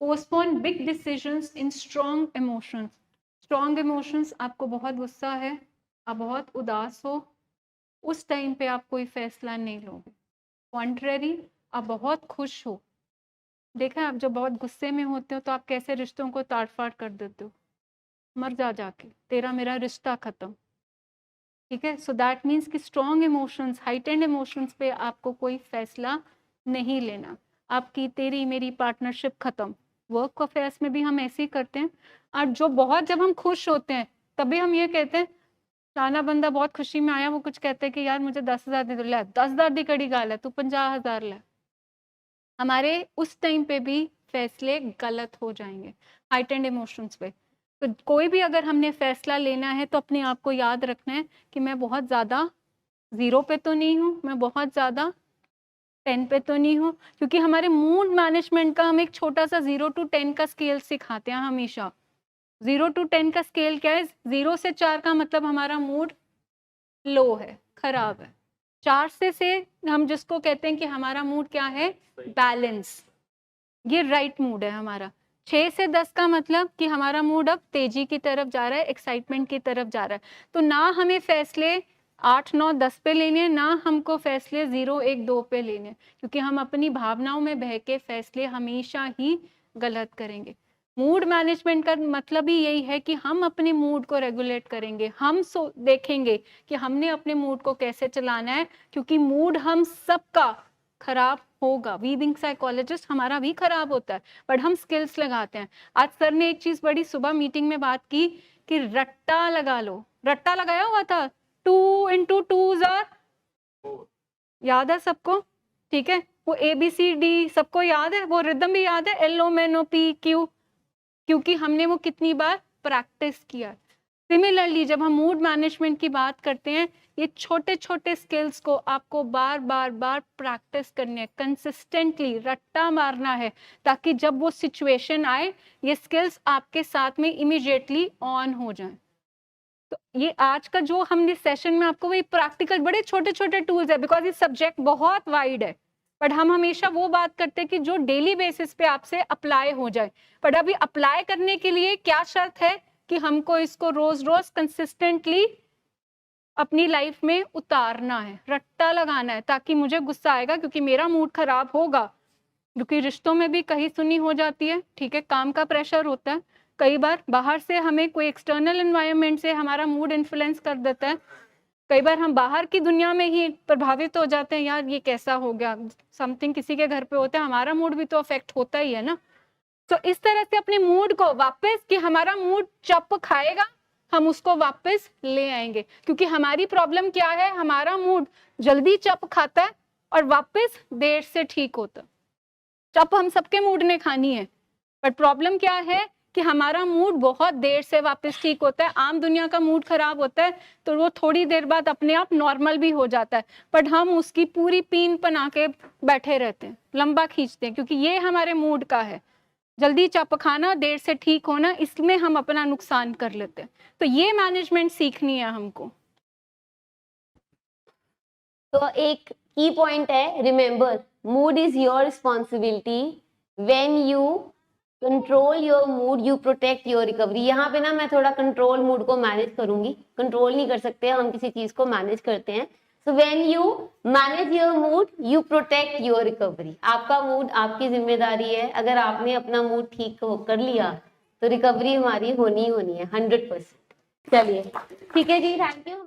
postpone big decisions in strong emotions. Strong emotions, आपको बहुत गुस्सा है, आप बहुत उदास हो, उस टाइम पे आप कोई फैसला नहीं लोगे। कॉन्ट्रेरी, आप बहुत खुश हो, देखा है आप जब बहुत गुस्से में होते हो तो आप कैसे रिश्तों को ताड़ फाड़ कर देते हो, मर जा जाके, तेरा मेरा रिश्ता खत्म। ठीक है, सो दैट मीन्स कि स्ट्रॉन्ग इमोशंस, हाइटेंड इमोशंस पे आपको कोई फैसला नहीं लेना। आपकी तेरी मेरी पार्टनरशिप खत्म। वर्क अफेयर्स में भी हम ऐसे ही करते हैं। और जो बहुत जब हम खुश होते हैं तभी हम ये कहते हैं, फलाना बंदा बहुत खुशी में आया, वो कुछ कहते हैं कि यार मुझे 10,000 दे दो, ले 10,000 दी कड़ी गाल है, तू 50,000 ले। हमारे उस टाइम पे भी फैसले गलत हो जाएंगे हाइटेंड इमोशंस पे। तो कोई भी अगर हमने फैसला लेना है तो अपने आप को याद रखना है कि मैं बहुत ज़्यादा 0 पे तो नहीं हूँ, मैं बहुत ज़्यादा 10 पे तो नहीं हूँ, क्योंकि हमारे मूड मैनेजमेंट का हम एक छोटा सा 0 to 10 का स्केल सिखाते हैं हमेशा। 0 to 10 का स्केल क्या है? 0 से 4 का मतलब हमारा मूड लो है, खराब है। 4 से हम जिसको कहते हैं कि हमारा मूड क्या है, बैलेंस, ये राइट मूड है हमारा। 6 से 10 का मतलब कि हमारा मूड अब तेजी की तरफ जा रहा है, एक्साइटमेंट की तरफ जा रहा है। तो ना हमें फैसले 8, 9, 10 पे लेने हैं, ना हमको फैसले 0, 1, 2 पे लेने हैं, क्योंकि हम अपनी भावनाओं में बह के फैसले हमेशा ही गलत करेंगे। मूड मैनेजमेंट का मतलब ही यही है कि हम अपने मूड को रेगुलेट करेंगे। हम देखेंगे कि हमने अपने मूड को कैसे चलाना है, क्योंकि मूड हम सबका खराब होगा। वी बीइंग साइकोलॉजिस्ट हमारा भी खराब होता है, बट हम स्किल्स लगाते हैं। आज सर ने एक चीज बड़ी सुबह मीटिंग में बात की कि रट्टा लगा लो। रट्टा लगाया हुआ था, 2 into 2 are 4, याद है सबको? ठीक है, वो ABCD सबको याद है, वो रिदम भी याद है, LMNOP, क्योंकि हमने वो कितनी बार प्रैक्टिस किया। सिमिलरली जब हम मूड मैनेजमेंट की बात करते हैं, ये छोटे छोटे स्किल्स को आपको बार बार प्रैक्टिस करने हैं, कंसिस्टेंटली रट्टा मारना है, ताकि जब वो सिचुएशन आए ये स्किल्स आपके साथ में इमीडिएटली ऑन हो जाएं। तो ये आज का जो हमने सेशन में आपको वही प्रैक्टिकल बड़े छोटे छोटे टूल्स है, बिकॉज ये सब्जेक्ट बहुत वाइड है, बट हम हमेशा वो बात करते हैं कि जो डेली बेसिस पे आपसे अप्लाई हो जाए। बट अभी अप्लाई करने के लिए क्या शर्त है कि हमको इसको रोज रोज कंसिस्टेंटली अपनी लाइफ में उतारना है, रट्टा लगाना है, ताकि मुझे गुस्सा आएगा क्योंकि मेरा मूड खराब होगा, क्योंकि रिश्तों में भी कहीं सुनी हो जाती है, ठीक है, काम का प्रेशर होता है, कई बार बाहर से हमें कोई एक्सटर्नल एनवायरनमेंट से हमारा मूड इन्फ्लुएंस कर देता है, कई बार हम बाहर की दुनिया में ही प्रभावित हो जाते हैं, यार ये कैसा हो गया, समथिंग किसी के घर पे होता है, हमारा मूड भी तो अफेक्ट होता ही है ना। तो इस तरह से अपने मूड को वापस, कि हमारा मूड चप खाएगा, हम उसको वापस ले आएंगे, क्योंकि हमारी प्रॉब्लम क्या है, हमारा मूड जल्दी चप खाता है और वापस देर से ठीक होता है। चप हम सबके मूड ने खानी है, बट प्रॉब्लम क्या है कि हमारा मूड बहुत देर से वापस ठीक होता है। आम दुनिया का मूड खराब होता है तो वो थोड़ी देर बाद अपने आप नॉर्मल भी हो जाता है, बट हम उसकी पूरी पीन बना के बैठे रहते हैं, लंबा खींचते हैं, क्योंकि ये हमारे मूड का है। जल्दी चप खाना, देर से ठीक होना, इसमें हम अपना नुकसान कर लेते हैं। तो ये मैनेजमेंट सीखनी है हमको। तो एक की पॉइंट है, remember mood is your responsibility, when you control your mood you protect your recovery. यहाँ पे ना मैं थोड़ा कंट्रोल मूड को मैनेज करूंगी, कंट्रोल नहीं कर सकते हम किसी चीज को, मैनेज करते हैं। So when you manage your mood you protect your recovery. आपका मूड आपकी जिम्मेदारी है, अगर आपने अपना मूड ठीक कर लिया तो रिकवरी हमारी होनी ही होनी है 100%। चलिए ठीक है जी, थैंक यू।